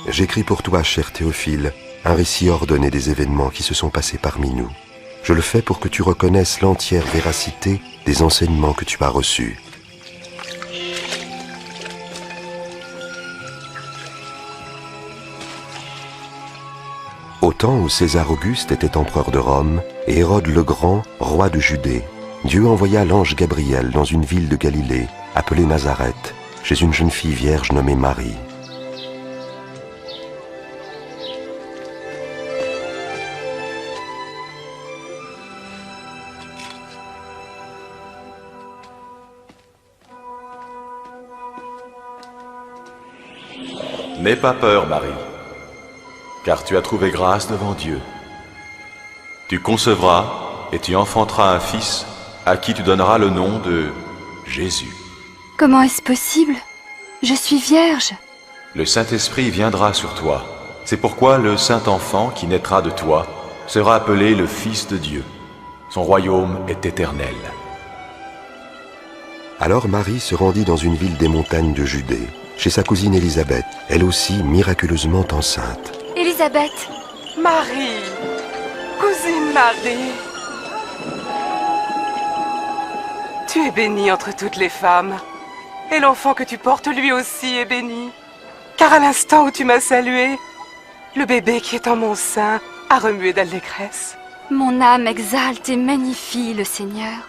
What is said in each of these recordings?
J'écris pour toi, cher Théophile, un récit ordonné des événements qui se sont passés parmi nous. Je le fais pour que tu reconnaisses l'entière véracité des enseignements que tu as reçus. Au temps où César Auguste était empereur de Rome et Hérode le Grand, roi de Judée, Dieu envoya l'ange Gabriel dans une ville de Galilée, appelée Nazareth, chez une jeune fille vierge nommée Marie. N'aie pas peur, Marie, car tu as trouvé grâce devant Dieu. Tu concevras et tu enfanteras un fils à qui tu donneras le nom de Jésus. Comment est-ce possible? Je suis vierge. Le Saint-Esprit viendra sur toi. C'est pourquoi le Saint-Enfant qui naîtra de toi sera appelé le Fils de Dieu. Son royaume est éternel. Alors Marie se rendit dans une ville des montagnes de Judée, chez sa cousine Élisabeth, elle aussi miraculeusement enceinte. Élisabeth. Marie, cousine Marie, tu es bénie entre toutes les femmes, et l'enfant que tu portes lui aussi est béni. Car à l'instant où tu m'as salué, le bébé qui est en mon sein a remué d'allégresse. Mon âme exalte et magnifie le Seigneur.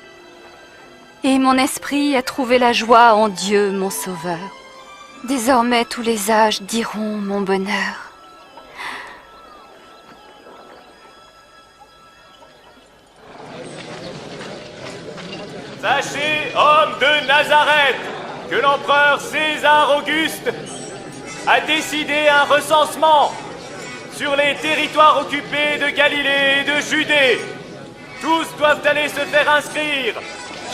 Et mon esprit a trouvé la joie en Dieu, mon Sauveur. Désormais, tous les âges diront mon bonheur. Sachez, hommes de Nazareth, que l'empereur César Auguste a décidé un recensement sur les territoires occupés de Galilée et de Judée. Tous doivent aller se faire inscrire,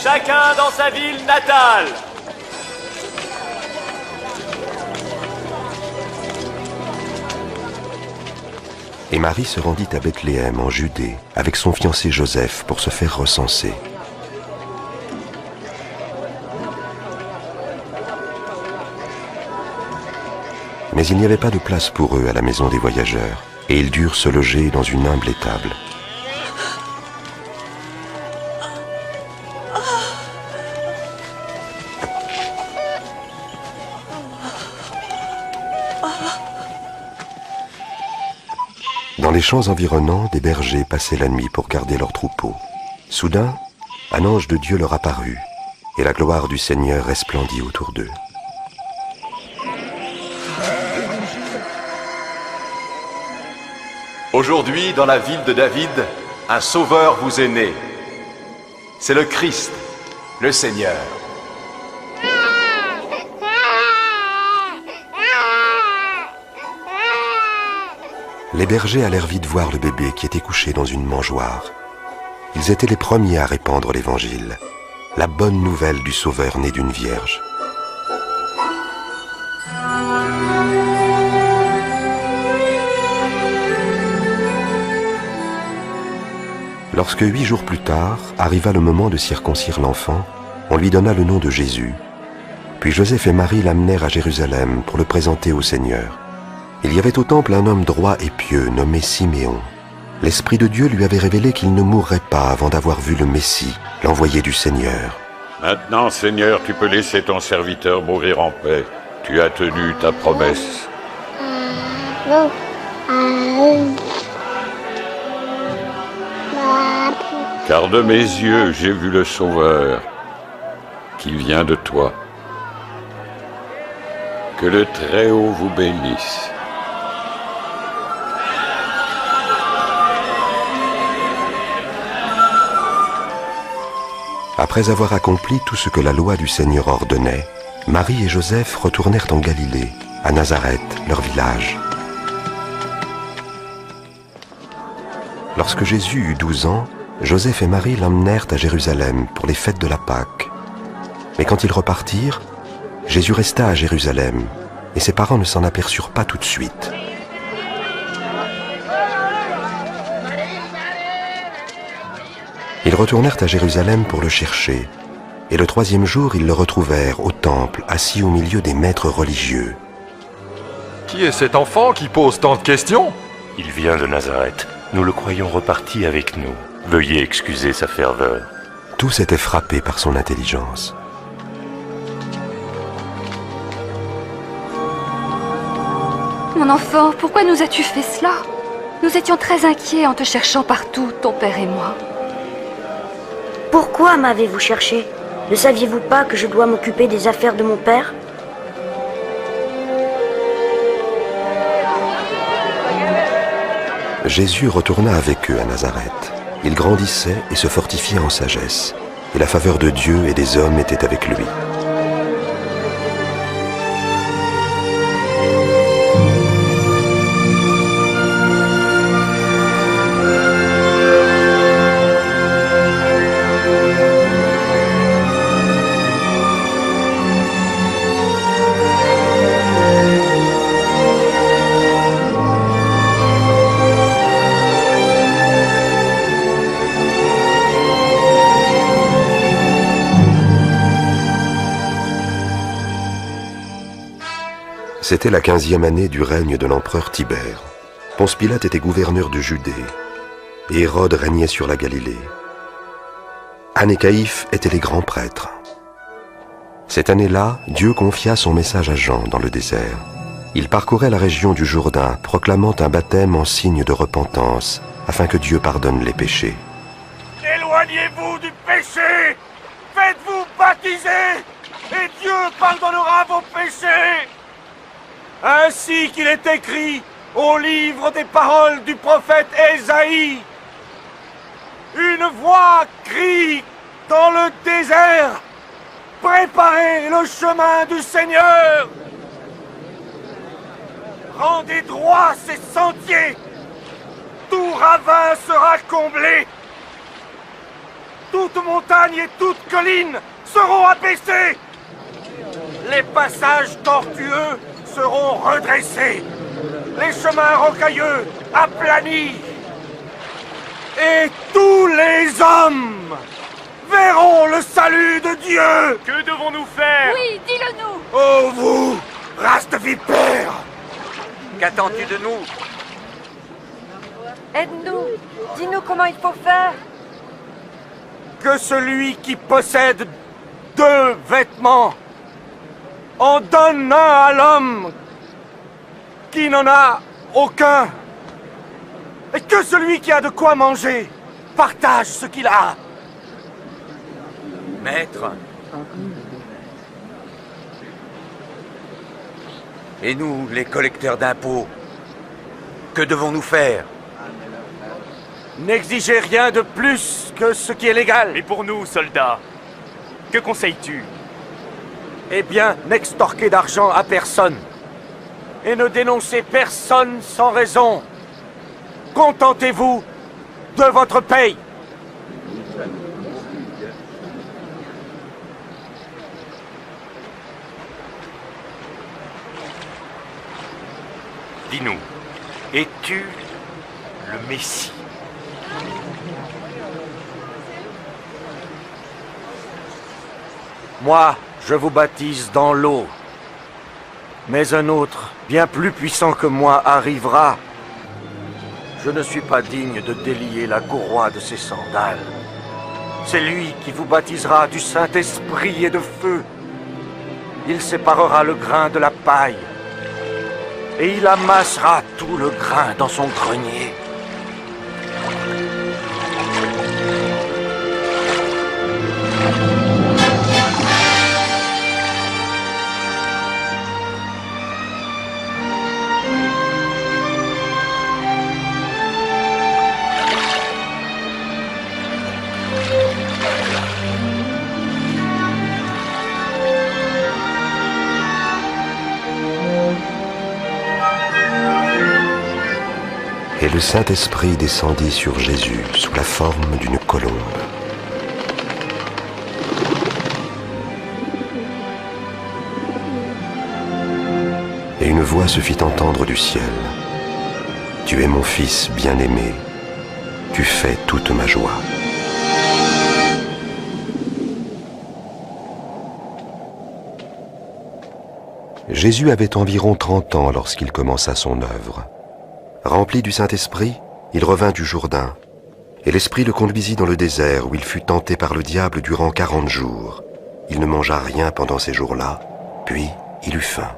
chacun dans sa ville natale. Et Marie se rendit à Bethléem, en Judée, avec son fiancé Joseph pour se faire recenser. Mais il n'y avait pas de place pour eux à la maison des voyageurs, et ils durent se loger dans une humble étable. Dans les champs environnants, des bergers passaient la nuit pour garder leurs troupeaux. Soudain, un ange de Dieu leur apparut, et la gloire du Seigneur resplendit autour d'eux. Aujourd'hui, dans la ville de David, un sauveur vous est né. C'est le Christ, le Seigneur. Les bergers allèrent vite voir le bébé qui était couché dans une mangeoire. Ils étaient les premiers à répandre l'évangile, la bonne nouvelle du Sauveur né d'une vierge. Lorsque 8 jours plus tard arriva le moment de circoncire l'enfant, on lui donna le nom de Jésus. Puis Joseph et Marie l'amenèrent à Jérusalem pour le présenter au Seigneur. Il y avait au temple un homme droit et pieux nommé Siméon. L'Esprit de Dieu lui avait révélé qu'il ne mourrait pas avant d'avoir vu le Messie, l'envoyé du Seigneur. Maintenant, Seigneur, tu peux laisser ton serviteur mourir en paix. Tu as tenu ta promesse. Car de mes yeux, j'ai vu le Sauveur qui vient de toi. Que le Très-Haut vous bénisse. Après avoir accompli tout ce que la loi du Seigneur ordonnait, Marie et Joseph retournèrent en Galilée, à Nazareth, leur village. Lorsque Jésus eut 12 ans, Joseph et Marie l'emmenèrent à Jérusalem pour les fêtes de la Pâque. Mais quand ils repartirent, Jésus resta à Jérusalem, et ses parents ne s'en aperçurent pas tout de suite. Ils retournèrent à Jérusalem pour le chercher, et le 3e jour, ils le retrouvèrent au temple, assis au milieu des maîtres religieux. Qui est cet enfant qui pose tant de questions? Il vient de Nazareth. Nous le croyons reparti avec nous. Veuillez excuser sa ferveur. Tous étaient frappés par son intelligence. Mon enfant, pourquoi nous as-tu fait cela? Nous étions très inquiets en te cherchant partout, ton père et moi. Pourquoi m'avez-vous cherché? Ne saviez-vous pas que je dois m'occuper des affaires de mon père? Jésus retourna avec eux à Nazareth. Il grandissait et se fortifiait en sagesse, et la faveur de Dieu et des hommes était avec lui. C'était la 15e année du règne de l'empereur Tibère. Ponce Pilate était gouverneur de Judée, et Hérode régnait sur la Galilée. Anne et Caïphe étaient les grands prêtres. Cette année-là, Dieu confia son message à Jean dans le désert. Il parcourait la région du Jourdain, proclamant un baptême en signe de repentance, afin que Dieu pardonne les péchés. Éloignez-vous du péché! Faites-vous baptiser! Et Dieu pardonnera vos péchés! Ainsi qu'il est écrit au livre des paroles du prophète Ésaïe. Une voix crie dans le désert, préparez le chemin du Seigneur. Rendez droit ses sentiers, tout ravin sera comblé. Toute montagne et toute colline seront abaissées. Les passages tortueux seront redressés, les chemins rocailleux aplanis, et tous les hommes verront le salut de Dieu. Que devons-nous faire? Oui, dis-le-nous! Oh vous, race de vipères! Qu'attends-tu de nous? Aide-nous! Dis-nous comment il faut faire! Que celui qui possède 2 vêtements en donne un à l'homme qui n'en a aucun. Et que celui qui a de quoi manger partage ce qu'il a. Maître. Et nous, les collecteurs d'impôts, que devons-nous faire? N'exigez rien de plus que ce qui est légal. Mais pour nous, soldats, que conseilles-tu? Eh bien, n'extorquez d'argent à personne. Et ne dénoncez personne sans raison. Contentez-vous de votre paye. Dis-nous, es-tu le Messie? Moi, je vous baptise dans l'eau. Mais un autre, bien plus puissant que moi, arrivera. Je ne suis pas digne de délier la courroie de ses sandales. C'est lui qui vous baptisera du Saint-Esprit et de feu. Il séparera le grain de la paille. Et il amassera tout le grain dans son grenier. Et le Saint-Esprit descendit sur Jésus sous la forme d'une colombe. Et une voix se fit entendre du ciel. Tu es mon Fils bien-aimé, tu fais toute ma joie. Jésus avait environ 30 ans lorsqu'il commença son œuvre. Rempli du Saint-Esprit, il revint du Jourdain, et l'Esprit le conduisit dans le désert où il fut tenté par le diable durant 40 jours. Il ne mangea rien pendant ces jours-là, puis il eut faim.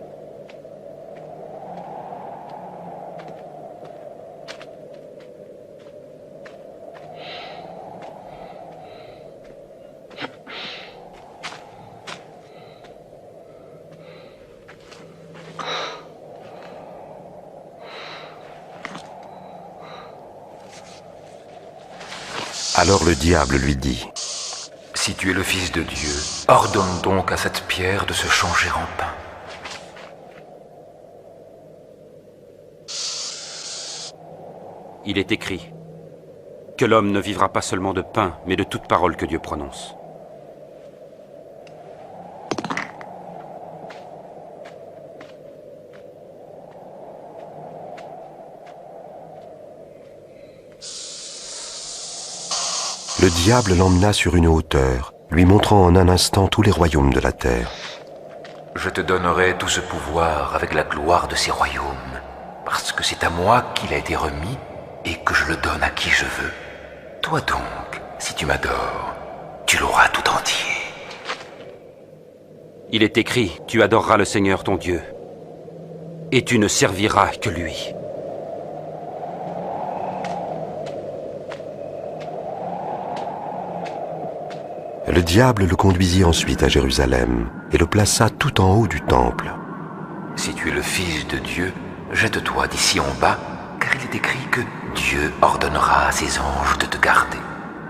Alors le diable lui dit: « Si tu es le Fils de Dieu, ordonne donc à cette pierre de se changer en pain. » Il est écrit que l'homme ne vivra pas seulement de pain, mais de toute parole que Dieu prononce. Le diable l'emmena sur une hauteur, lui montrant en un instant tous les royaumes de la terre. « Je te donnerai tout ce pouvoir avec la gloire de ces royaumes, parce que c'est à moi qu'il a été remis et que je le donne à qui je veux. Toi donc, si tu m'adores, tu l'auras tout entier. » Il est écrit, tu adoreras le Seigneur ton Dieu, et tu ne serviras que lui. Le diable le conduisit ensuite à Jérusalem et le plaça tout en haut du temple. « Si tu es le Fils de Dieu, jette-toi d'ici en bas, car il est écrit que Dieu ordonnera à ses anges de te garder.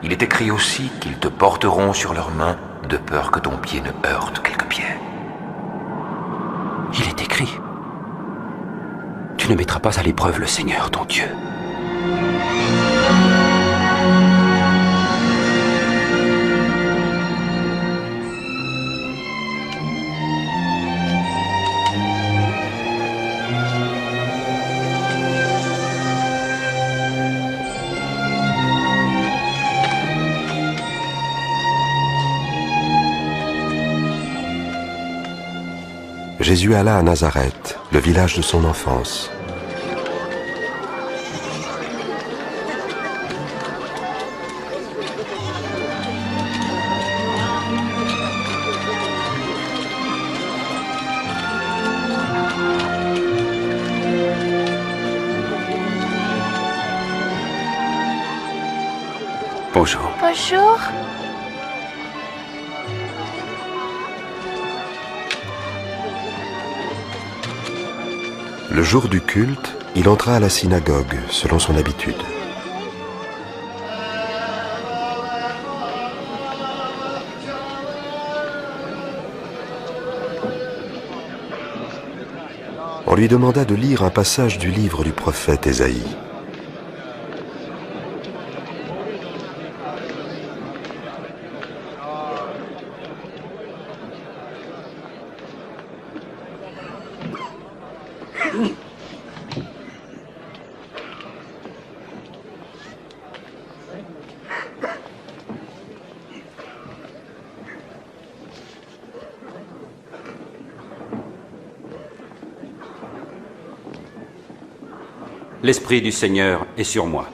Il est écrit aussi qu'ils te porteront sur leurs mains, de peur que ton pied ne heurte quelque pierre. » Il est écrit, tu ne mettras pas à l'épreuve le Seigneur ton Dieu. Jésus alla à Nazareth, le village de son enfance. Bonjour. Bonjour. Le jour du culte, il entra à la synagogue, selon son habitude. On lui demanda de lire un passage du livre du prophète Ésaïe. L'Esprit du Seigneur est sur moi.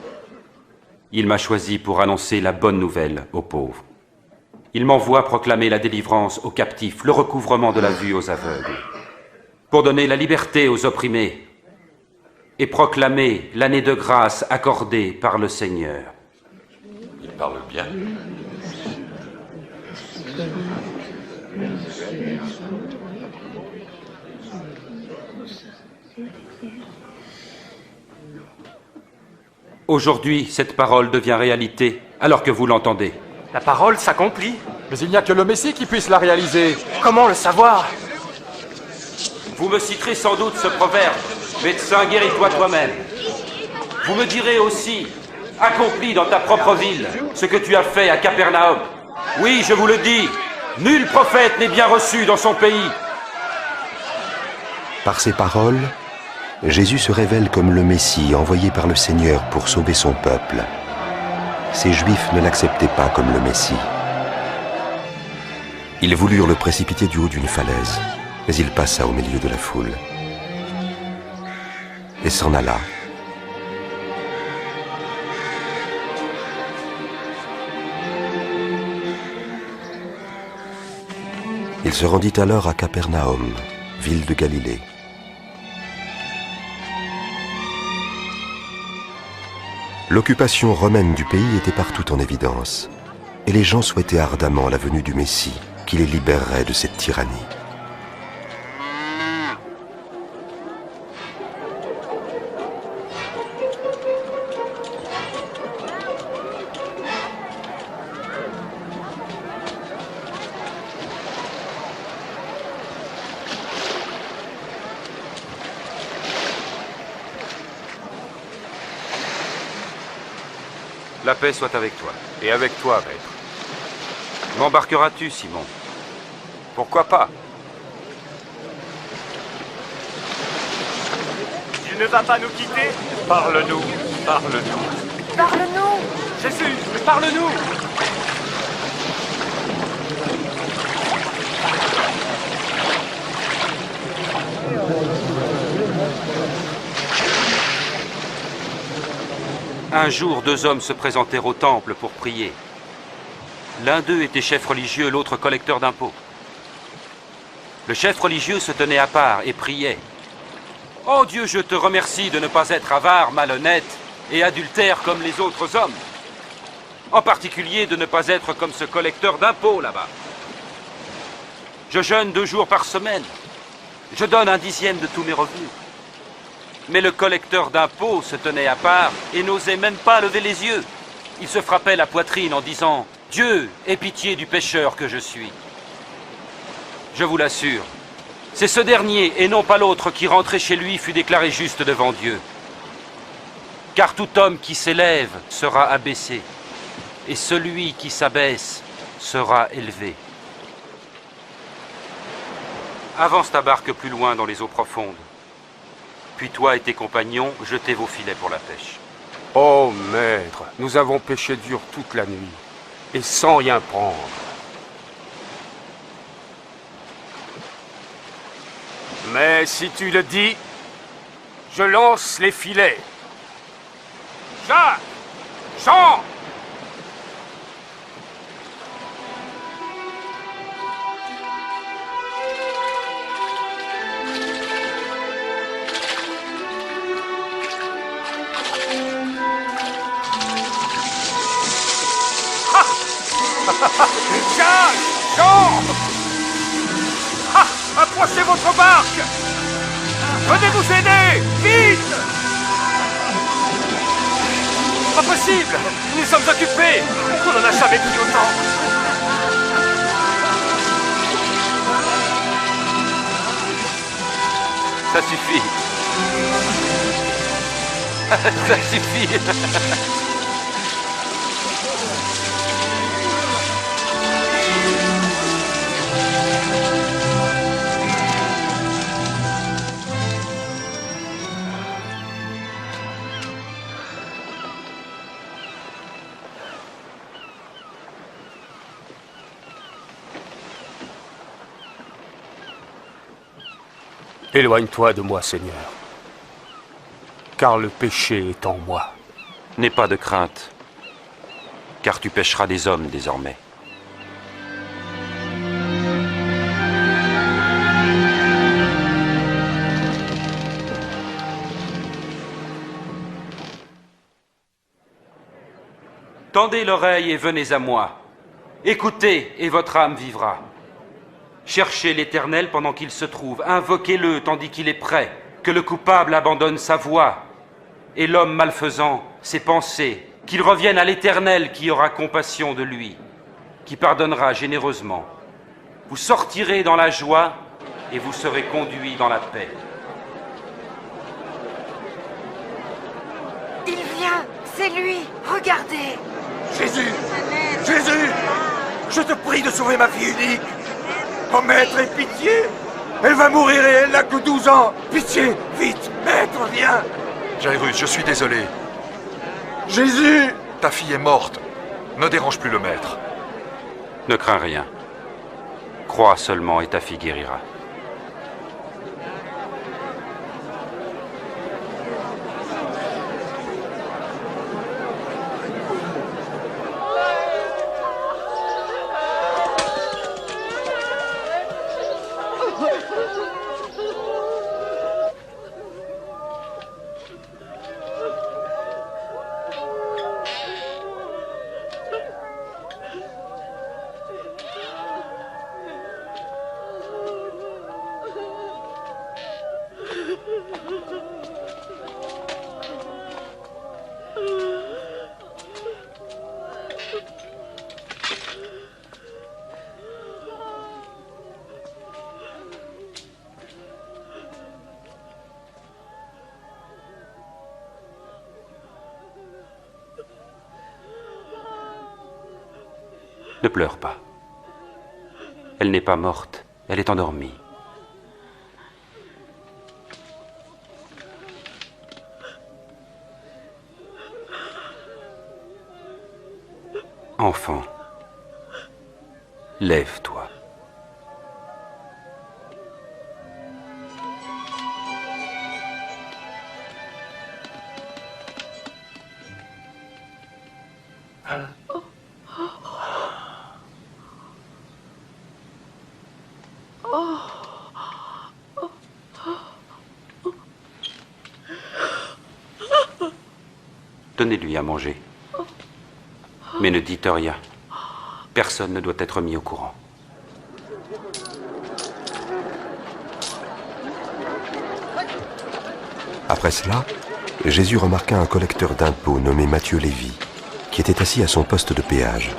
Il m'a choisi pour annoncer la bonne nouvelle aux pauvres. Il m'envoie proclamer la délivrance aux captifs, le recouvrement de la vue aux aveugles, pour donner la liberté aux opprimés et proclamer l'année de grâce accordée par le Seigneur. Il parle bien. Aujourd'hui, cette parole devient réalité, alors que vous l'entendez. La parole s'accomplit. Mais il n'y a que le Messie qui puisse la réaliser. Comment le savoir? Vous me citerez sans doute ce proverbe, « Médecin, guéris-toi toi-même ». Vous me direz aussi, « Accomplis dans ta propre ville ce que tu as fait à Capernaum ». Oui, je vous le dis, nul prophète n'est bien reçu dans son pays. Par ces paroles, Jésus se révèle comme le Messie envoyé par le Seigneur pour sauver son peuple. Ces Juifs ne l'acceptaient pas comme le Messie. Ils voulurent le précipiter du haut d'une falaise, Mais il passa au milieu de la foule et s'en alla. Il se rendit alors à Capernaum, ville de Galilée. L'occupation romaine du pays était partout en évidence, et les gens souhaitaient ardemment la venue du Messie qui les libérerait de cette tyrannie. La paix soit avec toi. Et avec toi, maître. M'embarqueras-tu, Simon? Pourquoi pas? Il ne va pas nous quitter? Parle-nous, parle-nous. Parle-nous! Jésus, parle-nous! Un jour, 2 hommes se présentèrent au temple pour prier. L'un d'eux était chef religieux, l'autre collecteur d'impôts. Le chef religieux se tenait à part et priait. « Oh Dieu, je te remercie de ne pas être avare, malhonnête et adultère comme les autres hommes. En particulier de ne pas être comme ce collecteur d'impôts là-bas. Je jeûne 2 jours par semaine. Je donne 1/10 de tous mes revenus. » Mais le collecteur d'impôts se tenait à part et n'osait même pas lever les yeux. Il se frappait la poitrine en disant « Dieu, aie pitié du pécheur que je suis. » Je vous l'assure, c'est ce dernier et non pas l'autre qui rentrait chez lui fut déclaré juste devant Dieu. Car tout homme qui s'élève sera abaissé, et celui qui s'abaisse sera élevé. Avance ta barque plus loin dans les eaux profondes. Puis toi et tes compagnons, jetez vos filets pour la pêche. Oh, maître, nous avons pêché dur toute la nuit, et sans rien prendre. Mais si tu le dis, je lance les filets. Jacques! Jean! Jacques! Jean! Ah! Approchez votre barque! Venez nous aider! Vite! Pas possible! Nous sommes occupés! On n'en a jamais pris autant! Ça suffit. Ça suffit. Éloigne-toi de moi, Seigneur, car le péché est en moi. N'aie pas de crainte, car tu pêcheras des hommes désormais. Tendez l'oreille et venez à moi. Écoutez et votre âme vivra. Cherchez l'Éternel pendant qu'il se trouve, invoquez-le tandis qu'il est prêt, que le coupable abandonne sa voie, et l'homme malfaisant ses pensées, qu'il revienne à l'Éternel qui aura compassion de lui, qui pardonnera généreusement. Vous sortirez dans la joie et vous serez conduits dans la paix. Il vient, c'est lui, regardez. Jésus! Jésus! Je te prie de sauver ma fille unique! Oh maître, aie pitié! Elle va mourir et elle n'a que 12 ans! Pitié! Vite! Maître, viens! Jairus, je suis désolé. Jésus! Ta fille est morte. Ne dérange plus le maître. Ne crains rien. Crois seulement et ta fille guérira. Ne pleure pas. Elle n'est pas morte, elle est endormie. Enfant, lève-toi. Donnez-lui à manger. Mais ne dites rien. Personne ne doit être mis au courant. Après cela, Jésus remarqua un collecteur d'impôts nommé Matthieu Lévi, qui était assis à son poste de péage.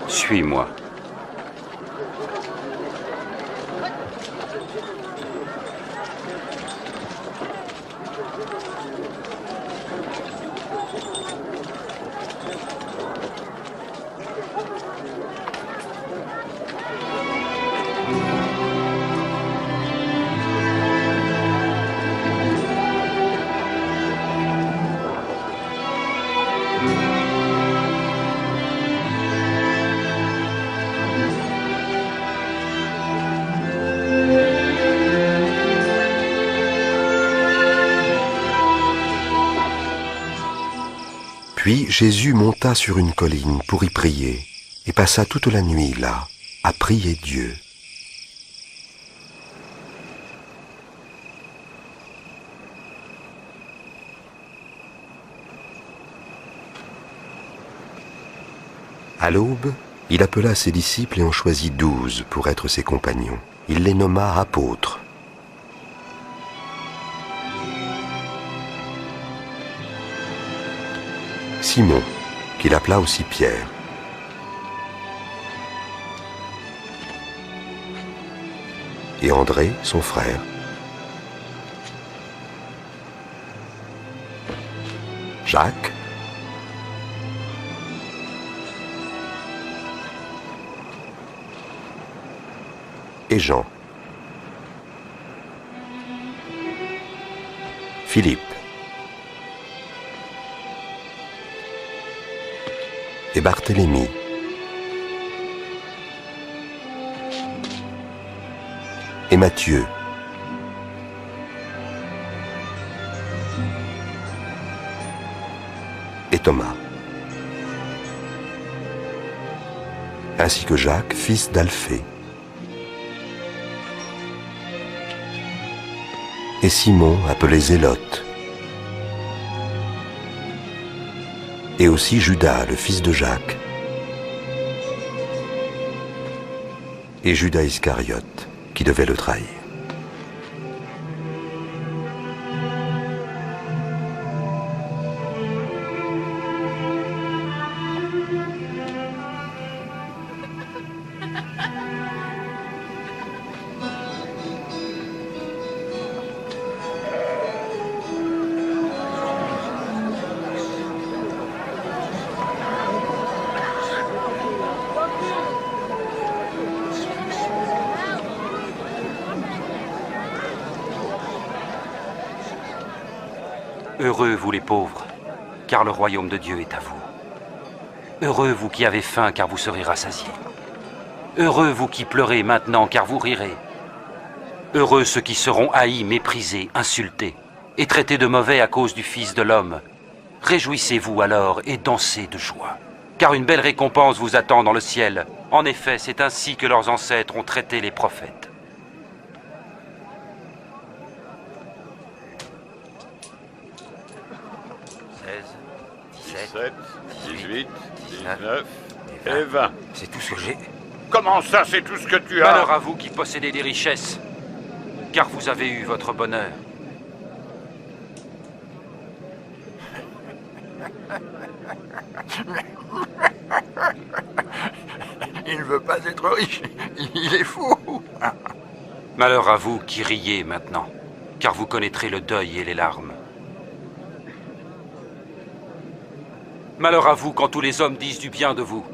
Suis-moi. Puis Jésus monta sur une colline pour y prier, et passa toute la nuit là, à prier Dieu. À l'aube, il appela ses disciples et en choisit 12 pour être ses compagnons. Il les nomma apôtres. Simon, qu'il appela aussi Pierre. Et André, son frère. Jacques. Et Jean. Philippe. Et Barthélemy. Et Matthieu. Et Thomas. Ainsi que Jacques, fils d'Alphée. Et Simon, appelé Zélote. Et aussi Judas, le fils de Jacques. Et Judas Iscariote, qui devait le trahir. Heureux vous les pauvres, car le royaume de Dieu est à vous. Heureux vous qui avez faim, car vous serez rassasiés. Heureux vous qui pleurez maintenant, car vous rirez. Heureux ceux qui seront haïs, méprisés, insultés, et traités de mauvais à cause du Fils de l'homme. Réjouissez-vous alors et dansez de joie, car une belle récompense vous attend dans le ciel. En effet, c'est ainsi que leurs ancêtres ont traité les prophètes. « 17, 18, 19 et 20. C'est tout ce que j'ai. Comment ça, c'est tout ce que tu as? Malheur à vous qui possédez des richesses, car vous avez eu votre bonheur. Il ne veut pas être riche. Il est fou. Malheur à vous qui riez maintenant, car vous connaîtrez le deuil et les larmes. Malheur à vous quand tous les hommes disent du bien de vous,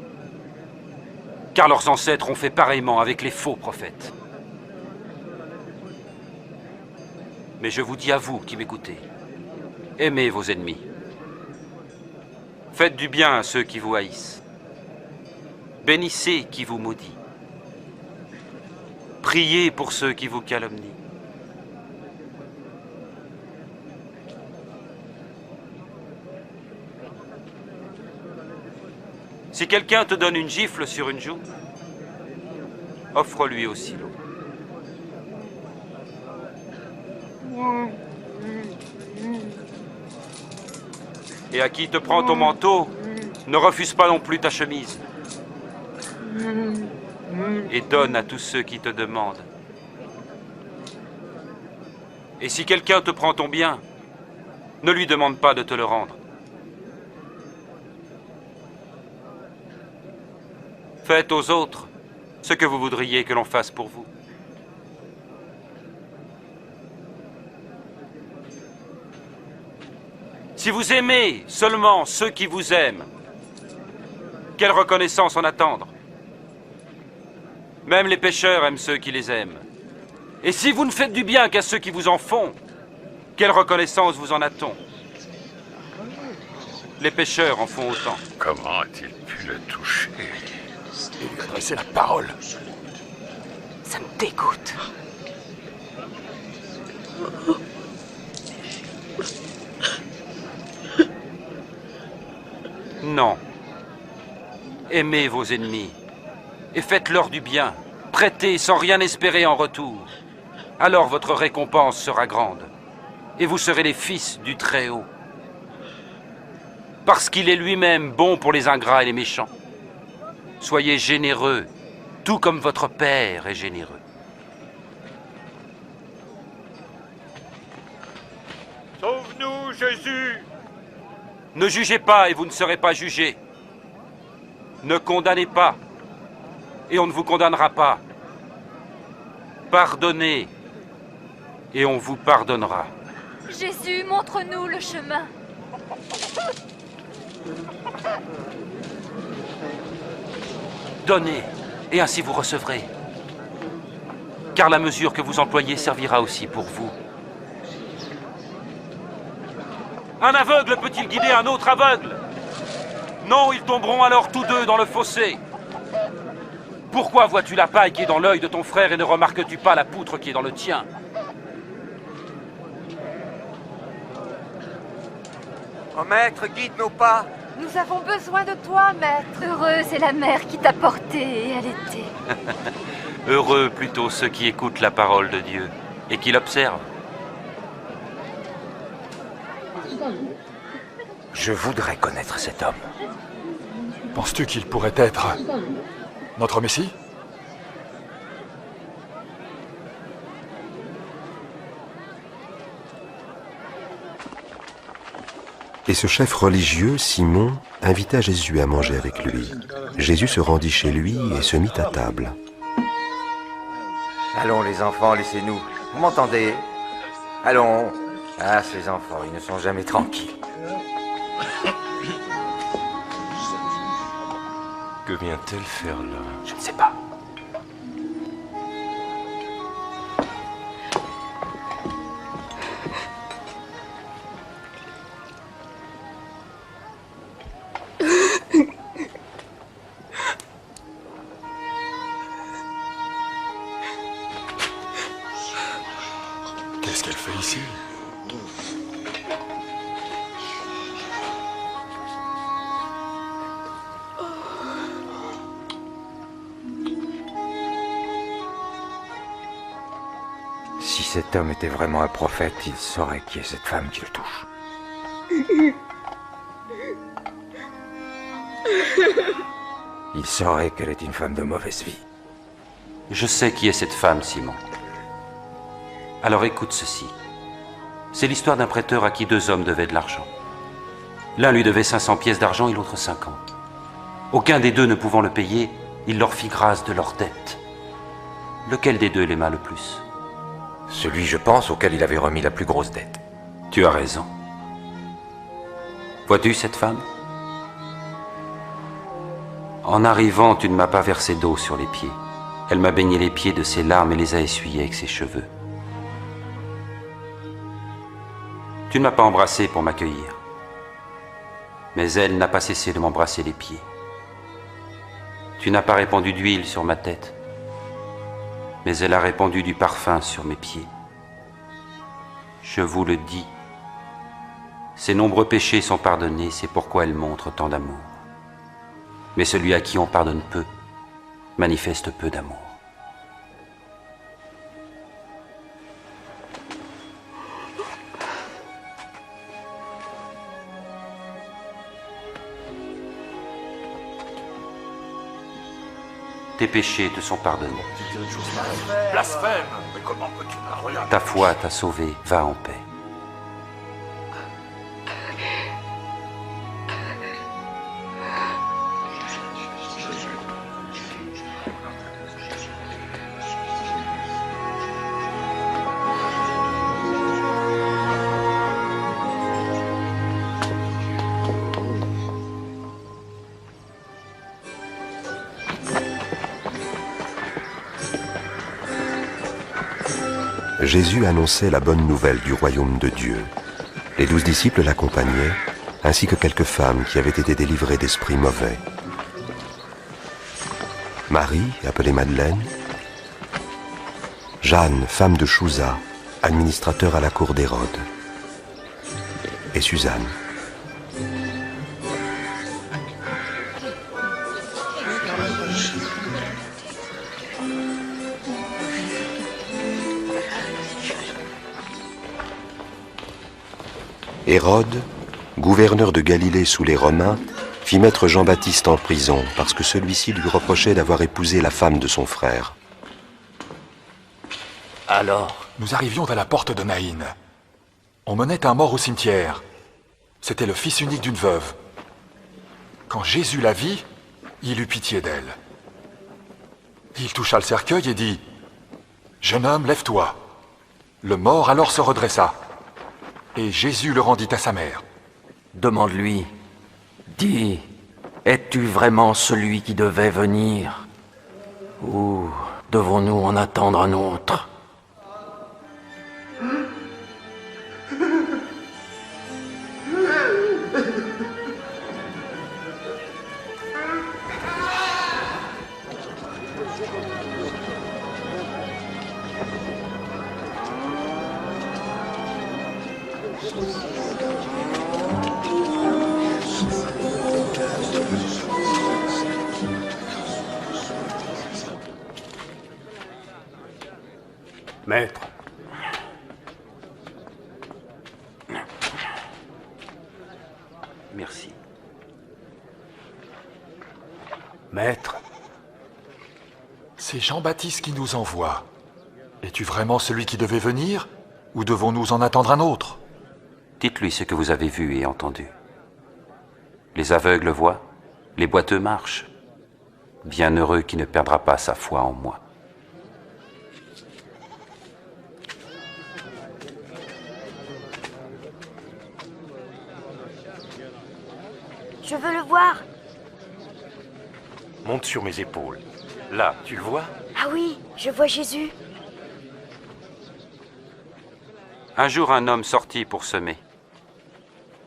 car leurs ancêtres ont fait pareillement avec les faux prophètes. Mais je vous dis à vous qui m'écoutez, aimez vos ennemis. Faites du bien à ceux qui vous haïssent. Bénissez qui vous maudit. Priez pour ceux qui vous calomnient. Si quelqu'un te donne une gifle sur une joue, offre-lui aussi l'eau. Et à qui te prend ton manteau, ne refuse pas non plus ta chemise. Et donne à tous ceux qui te demandent. Et si quelqu'un te prend ton bien, ne lui demande pas de te le rendre. Faites aux autres ce que vous voudriez que l'on fasse pour vous. Si vous aimez seulement ceux qui vous aiment, quelle reconnaissance en attendre? Même les pécheurs aiment ceux qui les aiment. Et si vous ne faites du bien qu'à ceux qui vous en font, quelle reconnaissance vous en a-t-on? Les pécheurs en font autant. Comment a-t-il pu le toucher? Et lui adresser la parole. Ça me dégoûte. Non. Aimez vos ennemis et faites-leur du bien. Prêtez sans rien espérer en retour. Alors votre récompense sera grande et vous serez les fils du Très-Haut. Parce qu'il est lui-même bon pour les ingrats et les méchants. Soyez généreux, tout comme votre Père est généreux. Sauve-nous, Jésus! Ne jugez pas et vous ne serez pas jugés. Ne condamnez pas et on ne vous condamnera pas. Pardonnez et on vous pardonnera. Jésus, montre-nous le chemin. Donnez, et ainsi vous recevrez. Car la mesure que vous employez servira aussi pour vous. Un aveugle peut-il guider un autre aveugle? Non, ils tomberont alors tous deux dans le fossé. Pourquoi vois-tu la paille qui est dans l'œil de ton frère et ne remarques-tu pas la poutre qui est dans le tien? Oh maître, guide nos pas. Nous avons besoin de toi, maître. Heureuse est la mère qui t'a porté et allaité. Heureux plutôt ceux qui écoutent la parole de Dieu et qui l'observent. Je voudrais connaître cet homme. Penses-tu qu'il pourrait être notre Messie? Et ce chef religieux, Simon, invita Jésus à manger avec lui. Jésus se rendit chez lui et se mit à table. Allons les enfants, laissez-nous. Vous m'entendez? Allons. Ah, ces enfants, ils ne sont jamais tranquilles. Que vient-elle faire là? Je ne sais pas. Qu'est-ce qu'elle fait ici? Si cet homme était vraiment un prophète, il saurait qui est cette femme qui le touche. Il saurait qu'elle est une femme de mauvaise vie. Je sais qui est cette femme, Simon. Alors écoute ceci. C'est l'histoire d'un prêteur à qui deux hommes devaient de l'argent. L'un lui devait 500 pièces d'argent et l'autre 50. Aucun des deux ne pouvant le payer, il leur fit grâce de leur dette. Lequel des deux l'aima le plus? Celui, je pense, auquel il avait remis la plus grosse dette. Tu as raison. Vois-tu cette femme? En arrivant, tu ne m'as pas versé d'eau sur les pieds. Elle m'a baigné les pieds de ses larmes et les a essuyés avec ses cheveux. Tu ne m'as pas embrassé pour m'accueillir. Mais elle n'a pas cessé de m'embrasser les pieds. Tu n'as pas répandu d'huile sur ma tête, mais elle a répandu du parfum sur mes pieds. Je vous le dis, ses nombreux péchés sont pardonnés, c'est pourquoi elle montre tant d'amour. Mais celui à qui on pardonne peu, manifeste peu d'amour. Tes péchés te sont pardonnés. Blasphème! Mais comment peux-tu parler? Ta foi t'a sauvé, va en paix. Jésus annonçait la bonne nouvelle du royaume de Dieu. Les 12 disciples l'accompagnaient, ainsi que quelques femmes qui avaient été délivrées d'esprits mauvais. Marie, appelée Madeleine, Jeanne, femme de Chouza, administrateur à la cour d'Hérode, et Suzanne. Hérode, gouverneur de Galilée sous les Romains, fit mettre Jean-Baptiste en prison parce que celui-ci lui reprochait d'avoir épousé la femme de son frère. Alors? Nous arrivions à la porte de Naïn. On menait un mort au cimetière. C'était le fils unique d'une veuve. Quand Jésus la vit, il eut pitié d'elle. Il toucha le cercueil et dit « Jeune homme, lève-toi. » Le mort alors se redressa. Et Jésus le rendit à sa mère. Demande-lui, dis, es-tu vraiment celui qui devait venir? Ou devons-nous en attendre un autre? Maître. Merci. Maître. C'est Jean-Baptiste qui nous envoie. Es-tu vraiment celui qui devait venir, ou devons-nous en attendre un autre? Dites-lui ce que vous avez vu et entendu. Les aveugles voient, les boiteux marchent. Bienheureux qui ne perdra pas sa foi en moi. Je veux le voir. Monte sur mes épaules. Là, tu le vois? Ah oui, je vois Jésus. Un jour, un homme sortit pour semer.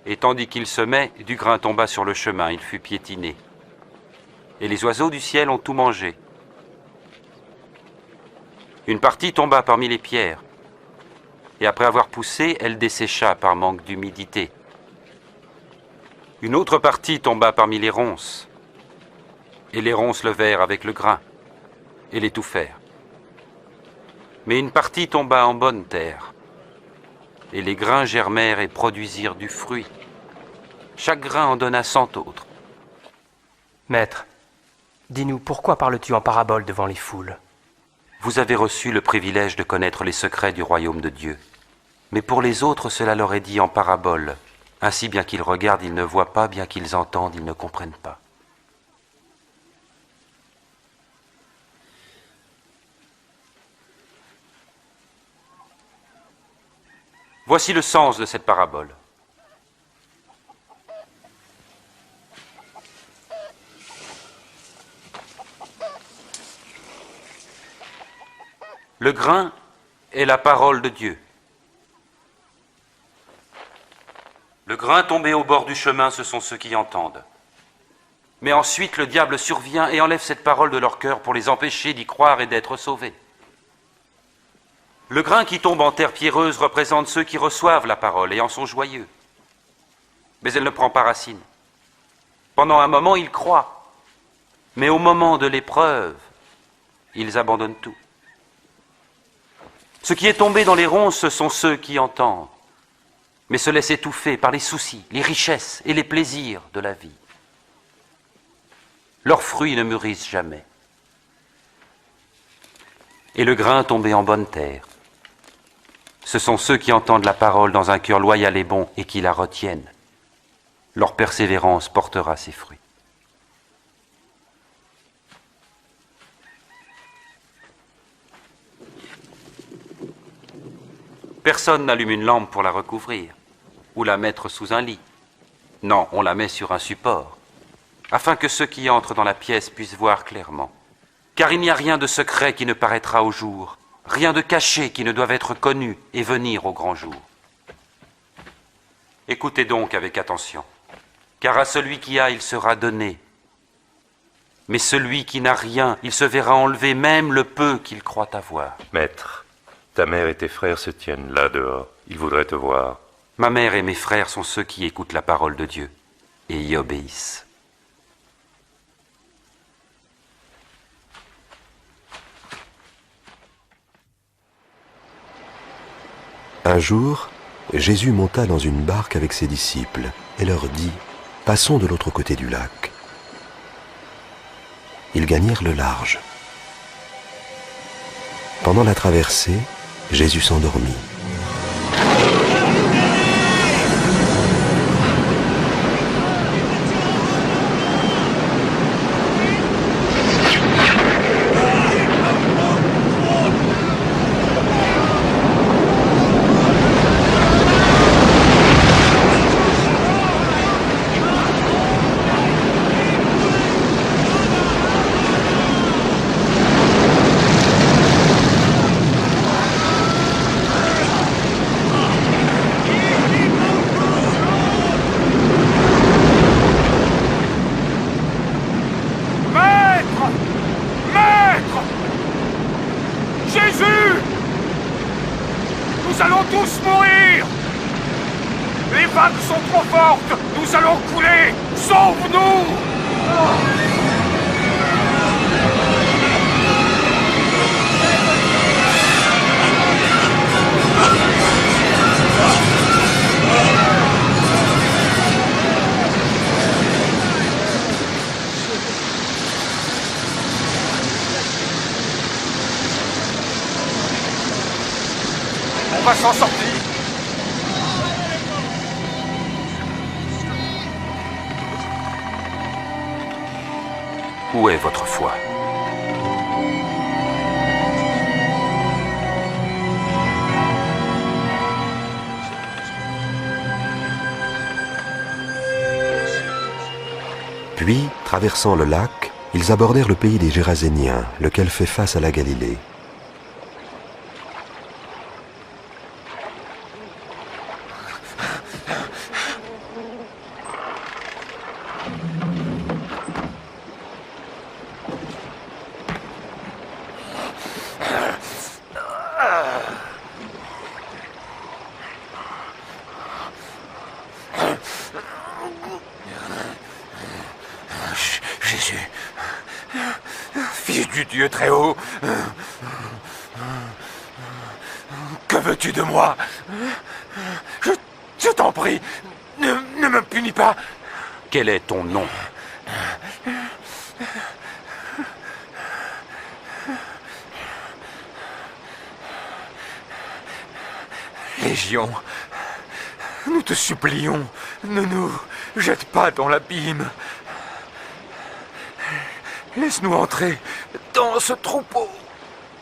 Et tandis qu'il semait, du grain tomba sur le chemin, il fut piétiné. Et les oiseaux du ciel ont tout mangé. Une partie tomba parmi les pierres. Et après avoir poussé, elle dessécha par manque d'humidité. Une autre partie tomba parmi les ronces. Et les ronces levèrent avec le grain et l'étouffèrent. Mais une partie tomba en bonne terre. Et les grains germèrent et produisirent du fruit. Chaque grain en donna 100 autres. Maître, dis-nous, pourquoi parles-tu en parabole devant les foules? Vous avez reçu le privilège de connaître les secrets du royaume de Dieu. Mais pour les autres, cela leur est dit en parabole, Ainsi, bien qu'ils regardent, ils ne voient pas, bien qu'ils entendent, ils ne comprennent pas. Voici le sens de cette parabole. Le grain est la parole de Dieu. Le grain tombé au bord du chemin, ce sont ceux qui entendent. Mais ensuite, le diable survient et enlève cette parole de leur cœur pour les empêcher d'y croire et d'être sauvés. Le grain qui tombe en terre pierreuse représente ceux qui reçoivent la parole et en sont joyeux. Mais elle ne prend pas racine. Pendant un moment, ils croient. Mais au moment de l'épreuve, ils abandonnent tout. Ce qui est tombé dans les ronces, ce sont ceux qui entendent, mais se laissent étouffer par les soucis, les richesses et les plaisirs de la vie. Leurs fruits ne mûrissent jamais. Et le grain tombé en bonne terre, ce sont ceux qui entendent la parole dans un cœur loyal et bon et qui la retiennent. Leur persévérance portera ses fruits. Personne n'allume une lampe pour la recouvrir ou la mettre sous un lit. Non, on la met sur un support, afin que ceux qui entrent dans la pièce puissent voir clairement. Car il n'y a rien de secret qui ne paraîtra au jour, rien de caché qui ne doive être connu et venir au grand jour. Écoutez donc avec attention, car à celui qui a, il sera donné. Mais celui qui n'a rien, il se verra enlever même le peu qu'il croit avoir. Maître, ta mère et tes frères se tiennent là dehors. Ils voudraient te voir. Ma mère et mes frères sont ceux qui écoutent la parole de Dieu et y obéissent. Un jour, Jésus monta dans une barque avec ses disciples et leur dit « Passons de l'autre côté du lac ». Ils gagnèrent le large. Pendant la traversée, Jésus s'endormit. Nous allons tous mourir! Les vagues sont trop fortes! Nous allons couler! Sauve-nous! On va s'en sortir. Où est votre foi? Puis, traversant le lac, ils abordèrent le pays des Géraséniens, lequel fait face à la Galilée. Jésus, Fils du Dieu très haut, que veux-tu de moi? Je t'en prie, ne me punis pas. Quel est ton nom? Légion, Nous te supplions, ne nous jette pas dans l'abîme. Laisse-nous entrer dans ce troupeau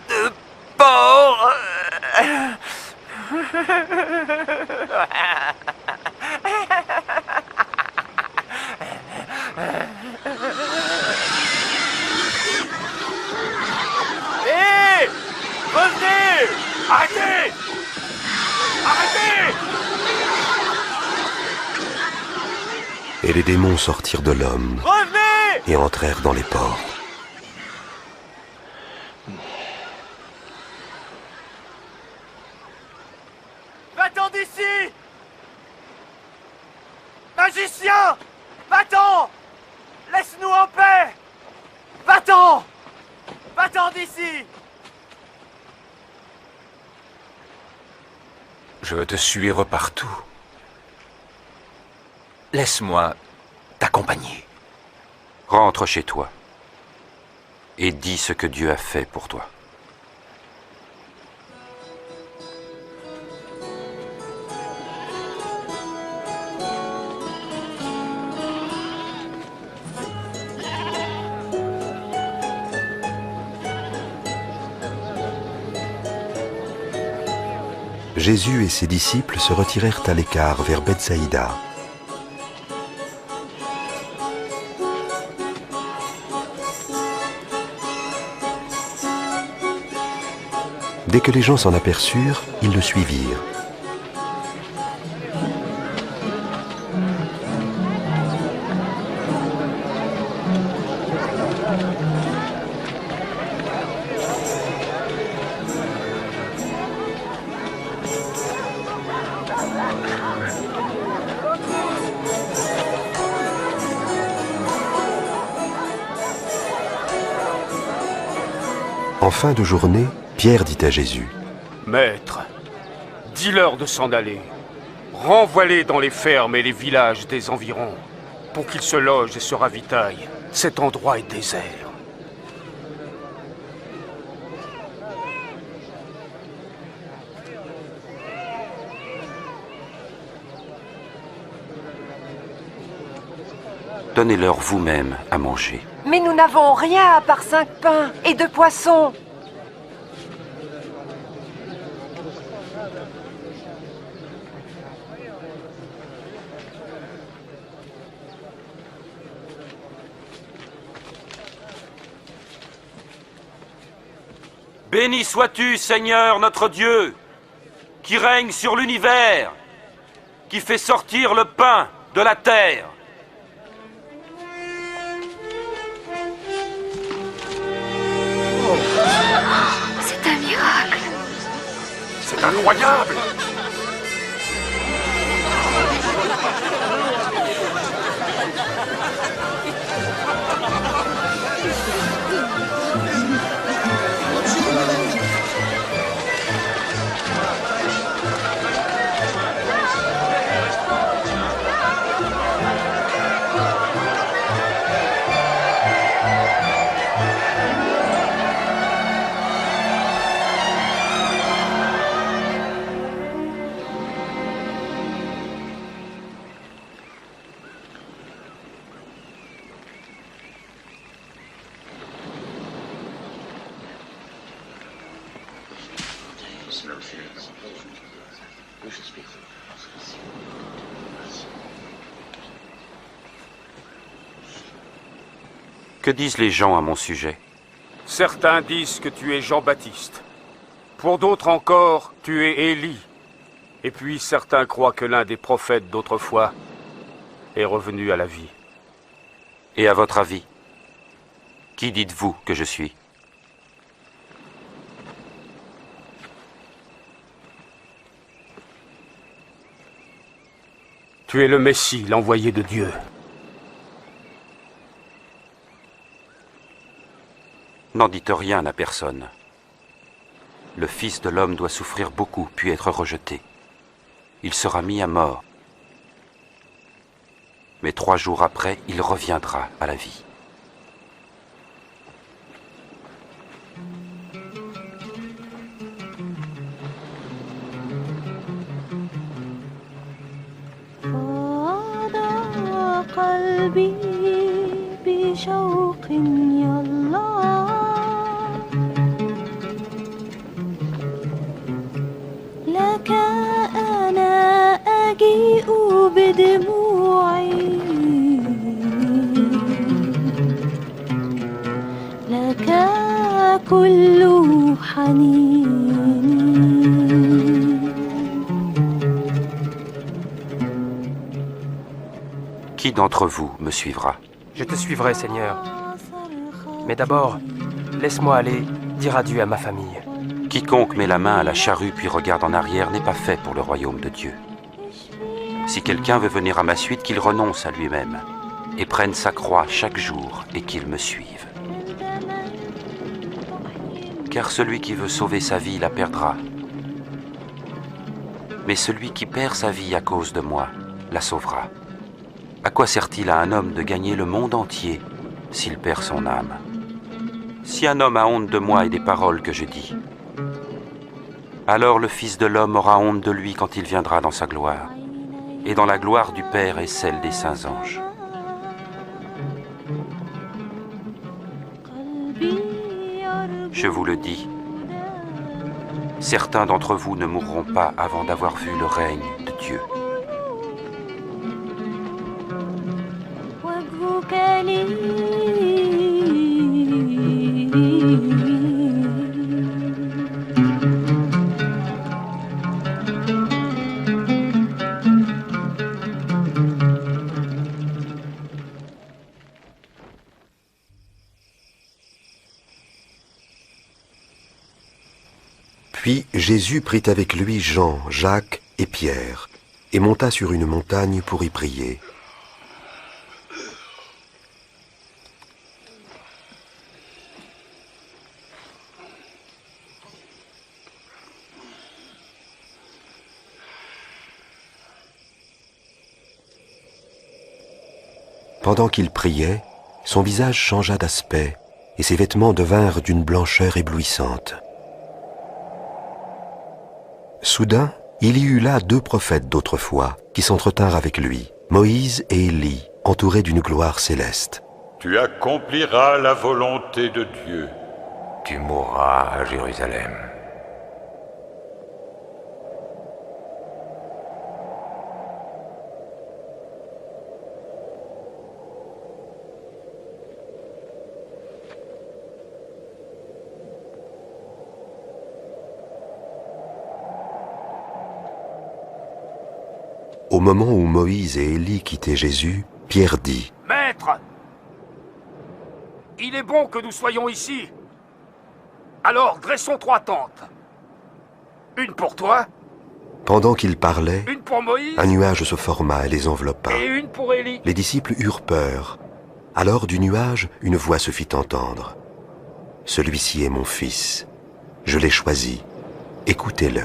de porcs. Hé! Revenez! Arrêtez! Arrêtez! Et les démons sortirent de l'homme Revenez! et entrèrent dans les porcs. Va-t'en d'ici! Magicien! Va-t'en! Laisse-nous en paix! Va-t'en! Va-t'en d'ici! « Je veux te suivre partout. Laisse-moi t'accompagner. » Rentre chez toi et dis ce que Dieu a fait pour toi. Jésus et ses disciples se retirèrent à l'écart vers Bethsaïda. Dès que les gens s'en aperçurent, ils le suivirent. En fin de journée, Pierre dit à Jésus : « Maître, dis-leur de s'en aller. Renvoie-les dans les fermes et les villages des environs, pour qu'ils se logent et se ravitaillent. Cet endroit est désert. » Donnez-leur vous-même à manger. Mais nous n'avons rien à part 5 pains et 2 poissons. Béni sois-tu, Seigneur notre Dieu, qui règne sur l'univers, qui fait sortir le pain de la terre. C'est un miracle. C'est incroyable! Que disent les gens à mon sujet? Certains disent que tu es Jean-Baptiste. Pour d'autres encore, tu es Élie. Et puis certains croient que l'un des prophètes d'autrefois est revenu à la vie. Et à votre avis, qui dites-vous que je suis? Tu es le Messie, l'envoyé de Dieu. N'en dites rien à personne. Le Fils de l'homme doit souffrir beaucoup, puis être rejeté. Il sera mis à mort. Mais 3 jours après, il reviendra à la vie. قلبي بشوق يلا لك أنا أجيء بدموعي لك كل حنيني. Qui d'entre vous me suivra? Je te suivrai, Seigneur. Mais d'abord, laisse-moi aller dire adieu à ma famille. Quiconque met la main à la charrue puis regarde en arrière n'est pas fait pour le royaume de Dieu. Si quelqu'un veut venir à ma suite, qu'il renonce à lui-même et prenne sa croix chaque jour et qu'il me suive. Car celui qui veut sauver sa vie la perdra. Mais celui qui perd sa vie à cause de moi la sauvera. À quoi sert-il à un homme de gagner le monde entier s'il perd son âme? Si un homme a honte de moi et des paroles que je dis, alors le Fils de l'homme aura honte de lui quand il viendra dans sa gloire, et dans la gloire du Père et celle des saints anges. Je vous le dis, certains d'entre vous ne mourront pas avant d'avoir vu le règne de Dieu. Puis Jésus prit avec lui Jean, Jacques et Pierre, et monta sur une montagne pour y prier. Pendant qu'il priait, son visage changea d'aspect, et ses vêtements devinrent d'une blancheur éblouissante. Soudain, il y eut là 2 prophètes d'autrefois qui s'entretinrent avec lui, Moïse et Élie, entourés d'une gloire céleste. Tu accompliras la volonté de Dieu. Tu mourras à Jérusalem. Au moment où Moïse et Élie quittaient Jésus, Pierre dit : « Maître, il est bon que nous soyons ici. Alors dressons 3 tentes. Une pour toi. Pendant qu'il parlait, Une pour Moïse. un nuage se forma et les enveloppa. Et une pour Élie. Les disciples eurent peur. Alors du nuage, une voix se fit entendre. « Celui-ci est mon fils. Je l'ai choisi. Écoutez-le. »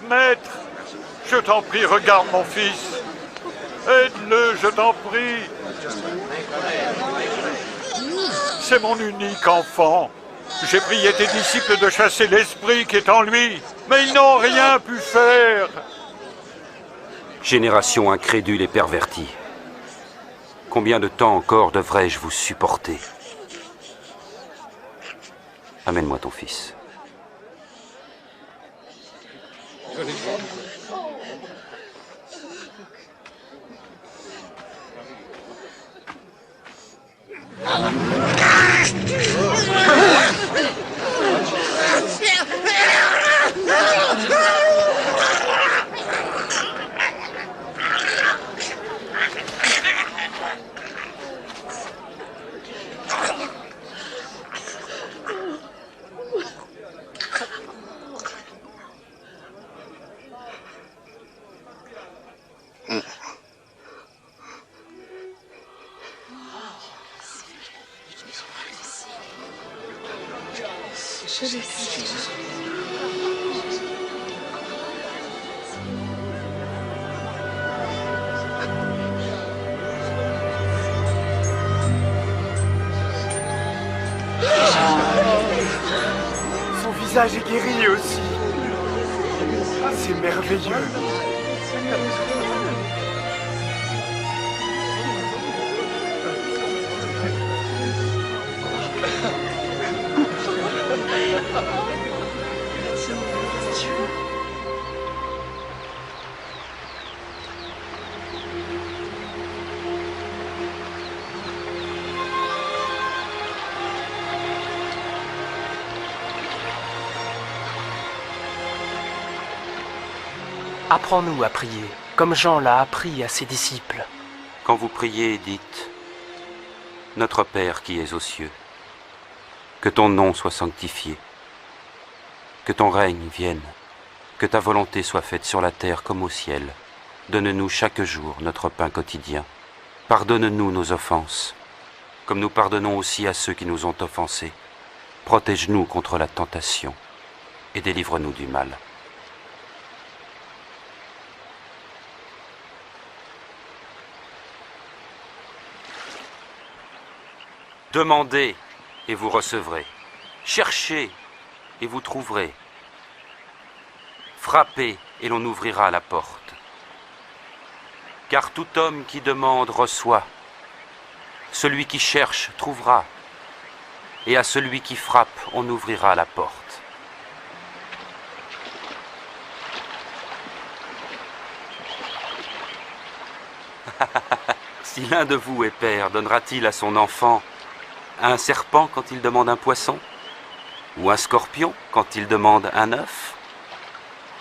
Maître, je t'en prie, regarde mon fils. Aide-le, je t'en prie. C'est mon unique enfant. J'ai prié tes disciples de chasser l'esprit qui est en lui, mais ils n'ont rien pu faire. Génération incrédule et pervertie. Combien de temps encore devrais-je vous supporter? Amène-moi ton fils. Son visage est guéri aussi. C'est merveilleux. Apprends-nous à prier, comme Jean l'a appris à ses disciples. Quand vous priez, dites « Notre Père qui es aux cieux, que ton nom soit sanctifié, que ton règne vienne, que ta volonté soit faite sur la terre comme au ciel. Donne-nous chaque jour notre pain quotidien. Pardonne-nous nos offenses, comme nous pardonnons aussi à ceux qui nous ont offensés. Protège-nous contre la tentation et délivre-nous du mal. » Demandez et vous recevrez. Cherchez et vous trouverez. Frappez et l'on ouvrira la porte. Car tout homme qui demande reçoit. Celui qui cherche trouvera. Et à celui qui frappe, on ouvrira la porte. Si l'un de vous est père, donnera-t-il à son enfant un serpent quand il demande un poisson? Ou un scorpion quand il demande un œuf?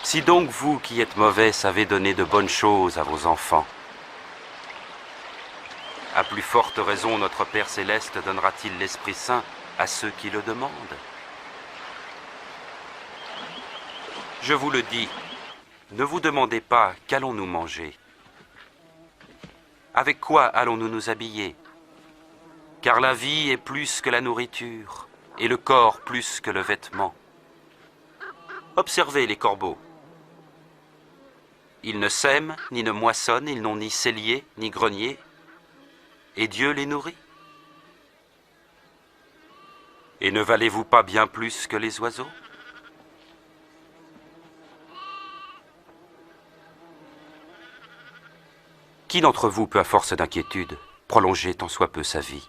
Si donc vous qui êtes mauvais savez donner de bonnes choses à vos enfants, à plus forte raison notre Père Céleste donnera-t-il l'Esprit Saint à ceux qui le demandent? Je vous le dis, ne vous demandez pas qu'allons-nous manger? Avec quoi allons-nous nous habiller? Car la vie est plus que la nourriture, et le corps plus que le vêtement. Observez les corbeaux. Ils ne sèment, ni ne moissonnent, ils n'ont ni cellier, ni grenier, et Dieu les nourrit. Et ne valez-vous pas bien plus que les oiseaux? Qui d'entre vous peut, à force d'inquiétude, prolonger tant soit peu sa vie?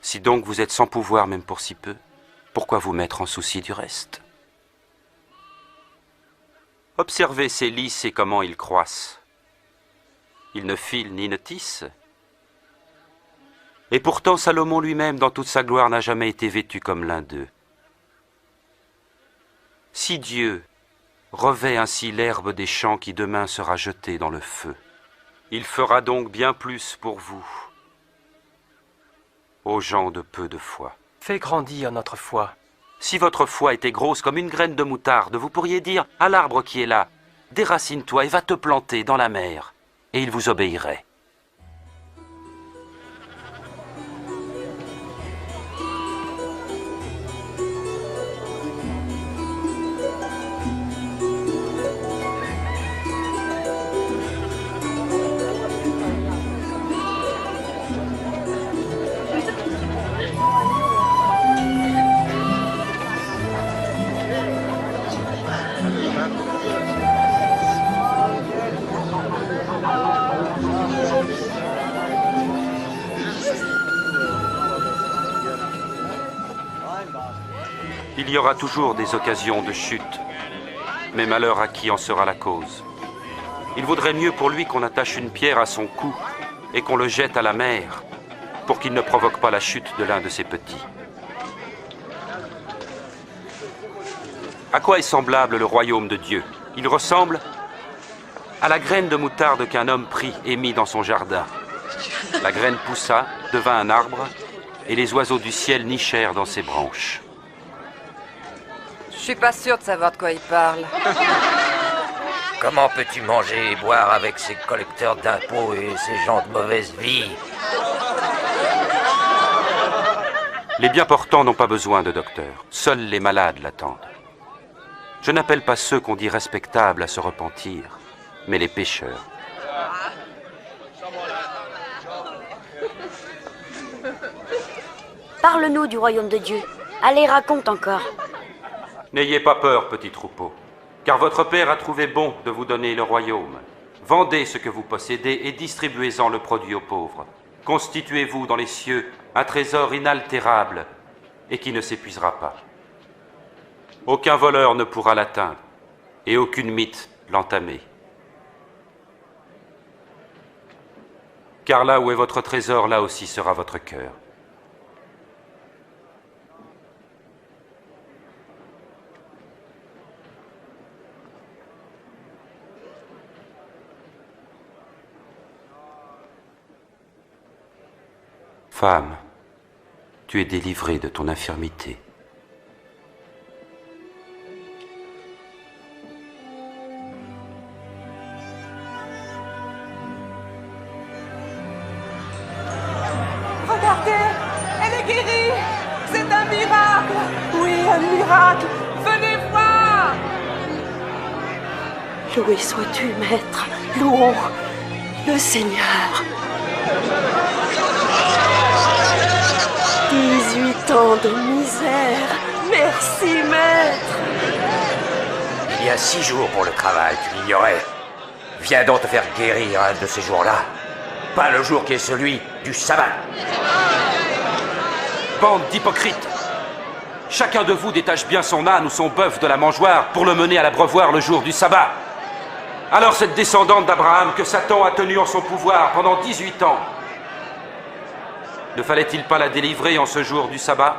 Si donc vous êtes sans pouvoir même pour si peu, pourquoi vous mettre en souci du reste? Observez ces lys et comment ils croissent. Ils ne filent ni ne tissent. Et pourtant Salomon lui-même, dans toute sa gloire, n'a jamais été vêtu comme l'un d'eux. Si Dieu revêt ainsi l'herbe des champs qui demain sera jetée dans le feu, il fera donc bien plus pour vous, aux gens de peu de foi. Fais grandir notre foi. Si votre foi était grosse comme une graine de moutarde, vous pourriez dire à l'arbre qui est là, déracine-toi et va te planter dans la mer, et il vous obéirait. Il y aura toujours des occasions de chute, mais malheur à qui en sera la cause. Il vaudrait mieux pour lui qu'on attache une pierre à son cou et qu'on le jette à la mer, pour qu'il ne provoque pas la chute de l'un de ses petits. À quoi est semblable le royaume de Dieu? Il ressemble à la graine de moutarde qu'un homme prit et mit dans son jardin. La graine poussa, devint un arbre, et les oiseaux du ciel nichèrent dans ses branches. Je suis pas sûr de savoir de quoi il parle. Comment peux-tu manger et boire avec ces collecteurs d'impôts et ces gens de mauvaise vie? Les bien portants n'ont pas besoin de docteur. Seuls les malades l'attendent. Je n'appelle pas ceux qu'on dit respectables à se repentir, mais les pécheurs. Parle-nous du royaume de Dieu. Allez, raconte encore. N'ayez pas peur, petit troupeau, car votre Père a trouvé bon de vous donner le royaume. Vendez ce que vous possédez et distribuez-en le produit aux pauvres. Constituez-vous dans les cieux un trésor inaltérable et qui ne s'épuisera pas. Aucun voleur ne pourra l'atteindre et aucune mythe l'entamer. Car là où est votre trésor, là aussi sera votre cœur. Femme, tu es délivrée de ton infirmité. Regardez, elle est guérie. C'est un miracle. Oui, un miracle. Venez voir. Loué sois-tu, Maître. Louons le Seigneur. 18 ans de misère. Merci, Maître. Il y a 6 jours pour le travail, tu l'ignorais. Viens donc te faire guérir un de ces jours-là. Pas le jour qui est celui du sabbat. Bande d'hypocrites! Chacun de vous détache bien son âne ou son bœuf de la mangeoire pour le mener à l'abreuvoir le jour du sabbat. Alors cette descendante d'Abraham que Satan a tenue en son pouvoir pendant 18 ans, ne fallait-il pas la délivrer en ce jour du sabbat?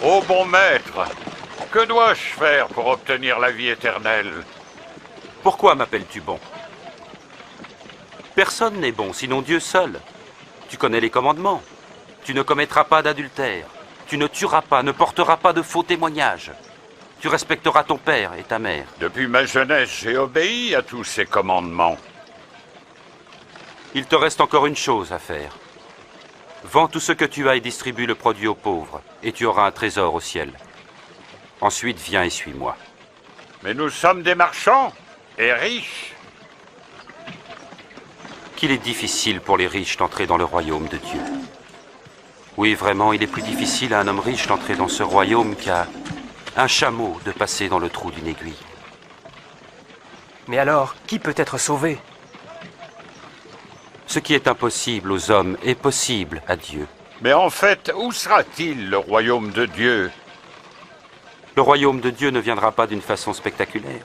Ô bon maître, que dois-je faire pour obtenir la vie éternelle? Pourquoi m'appelles-tu bon? Personne n'est bon, sinon Dieu seul. Tu connais les commandements. Tu ne commettras pas d'adultère. Tu ne tueras pas, ne porteras pas de faux témoignages. Tu respecteras ton père et ta mère. Depuis ma jeunesse, j'ai obéi à tous ces commandements. Il te reste encore une chose à faire. Vends tout ce que tu as et distribue le produit aux pauvres, et tu auras un trésor au ciel. Ensuite, viens et suis-moi. Mais nous sommes des marchands et riches. Qu'il est difficile pour les riches d'entrer dans le royaume de Dieu. Oui, vraiment, il est plus difficile à un homme riche d'entrer dans ce royaume qu'à un chameau de passer dans le trou d'une aiguille. Mais alors, qui peut être sauvé? Ce qui est impossible aux hommes est possible à Dieu. Mais en fait, où sera-t-il le royaume de Dieu? Le royaume de Dieu ne viendra pas d'une façon spectaculaire.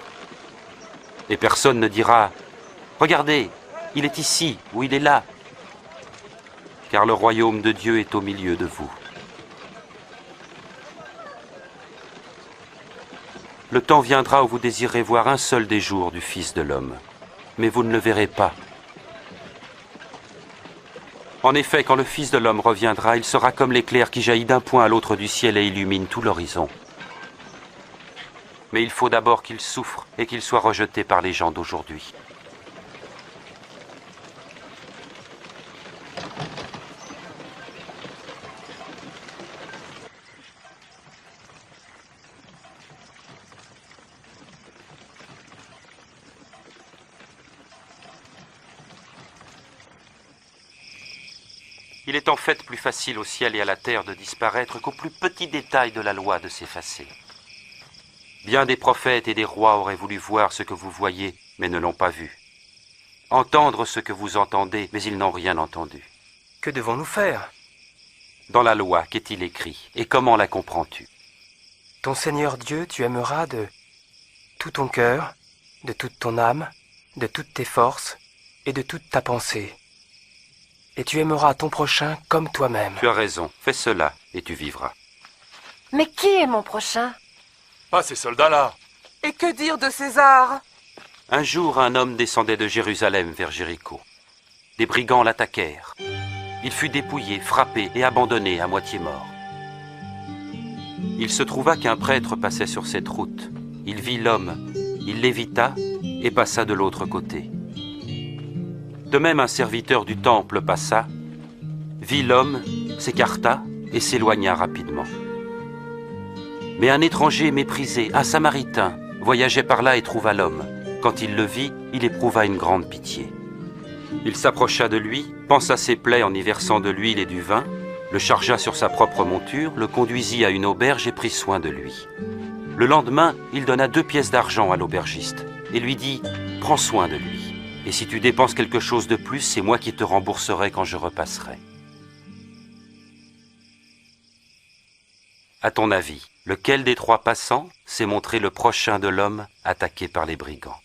Et personne ne dira « Regardez, il est ici ou il est là ». Car le royaume de Dieu est au milieu de vous. Le temps viendra où vous désirerez voir un seul des jours du Fils de l'homme, mais vous ne le verrez pas. En effet, quand le Fils de l'homme reviendra, il sera comme l'éclair qui jaillit d'un point à l'autre du ciel et illumine tout l'horizon. Mais il faut d'abord qu'il souffre et qu'il soit rejeté par les gens d'aujourd'hui. Il est en fait plus facile au ciel et à la terre de disparaître qu'au plus petit détail de la loi de s'effacer. Bien des prophètes et des rois auraient voulu voir ce que vous voyez, mais ne l'ont pas vu. Entendre ce que vous entendez, mais ils n'ont rien entendu. Que devons-nous faire? Dans la loi, qu'est-il écrit? Et comment la comprends-tu? Ton Seigneur Dieu, tu aimeras de tout ton cœur, de toute ton âme, de toutes tes forces et de toute ta pensée. Et tu aimeras ton prochain comme toi-même. Tu as raison, fais cela et tu vivras. Mais qui est mon prochain? Pas ces soldats-là. Et que dire de César? Un jour, un homme descendait de Jérusalem vers Jéricho. Des brigands l'attaquèrent. Il fut dépouillé, frappé et abandonné à moitié mort. Il se trouva qu'un prêtre passait sur cette route. Il vit l'homme, il l'évita et passa de l'autre côté. De même, un serviteur du temple passa, vit l'homme, s'écarta et s'éloigna rapidement. Mais un étranger méprisé, un samaritain, voyageait par là et trouva l'homme. Quand il le vit, il éprouva une grande pitié. Il s'approcha de lui, pansa ses plaies en y versant de l'huile et du vin, le chargea sur sa propre monture, le conduisit à une auberge et prit soin de lui. Le lendemain, il donna 2 pièces d'argent à l'aubergiste et lui dit « Prends soin de lui, et si tu dépenses quelque chose de plus, c'est moi qui te rembourserai quand je repasserai. » À ton avis, lequel des 3 passants s'est montré le prochain de l'homme attaqué par les brigands?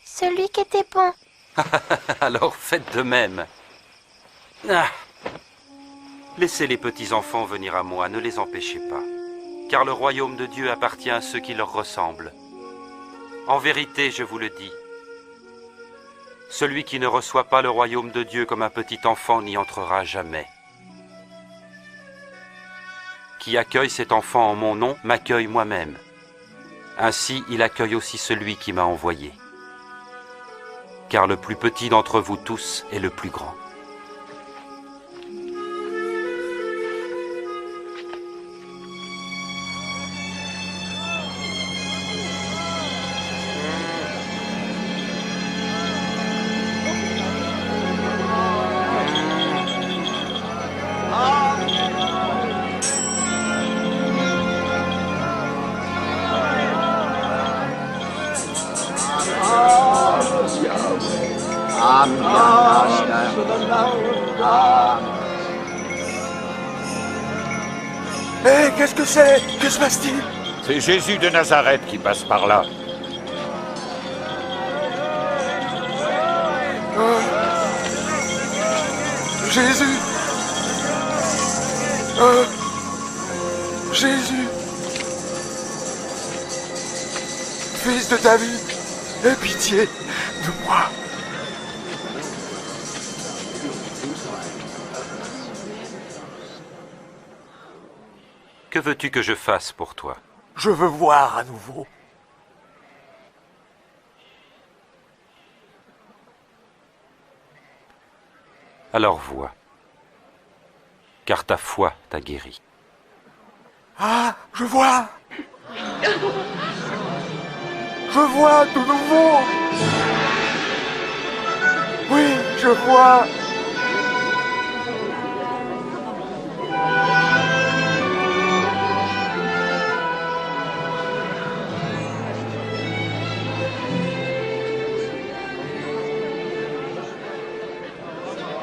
Celui qui était bon. Alors faites de même. Ah. Laissez les petits-enfants venir à moi, ne les empêchez pas, car le royaume de Dieu appartient à ceux qui leur ressemblent. En vérité, je vous le dis, celui qui ne reçoit pas le royaume de Dieu comme un petit enfant n'y entrera jamais. Qui accueille cet enfant en mon nom m'accueille moi-même. Ainsi, il accueille aussi celui qui m'a envoyé. Car le plus petit d'entre vous tous est le plus grand. Hé, qu'est-ce que c'est? Que se passe-t-il? C'est Jésus de Nazareth qui passe par là. Jésus! Jésus! Fils de David, aie pitié de moi. Que veux-tu que je fasse pour toi? Je veux voir à nouveau. Alors vois, car ta foi t'a guéri. Ah, je vois! Je vois de nouveau! Oui, je vois!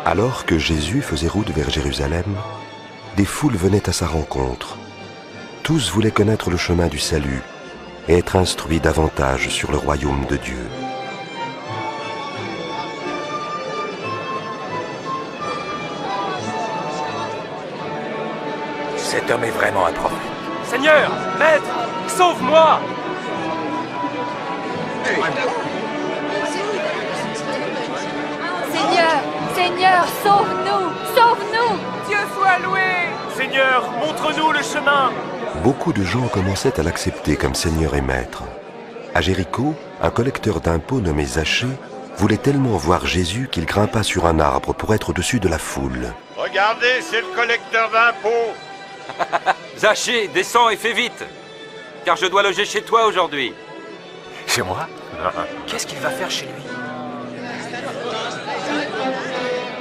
Alors que Jésus faisait route vers Jérusalem, des foules venaient à sa rencontre. Tous voulaient connaître le chemin du salut et être instruits davantage sur le royaume de Dieu. Cet homme est vraiment un prophète. Seigneur, maître, sauve-moi! Seigneur, Seigneur, sauve-nous, sauve-nous! Dieu soit loué! Seigneur, montre-nous le chemin! Beaucoup de gens commençaient à l'accepter comme Seigneur et Maître. À Jéricho, un collecteur d'impôts nommé Zachée voulait tellement voir Jésus qu'il grimpa sur un arbre pour être au-dessus de la foule. Regardez, c'est le collecteur d'impôts. Zachée, descends et fais vite, car je dois loger chez toi aujourd'hui. Chez moi? Qu'est-ce qu'il va faire chez lui?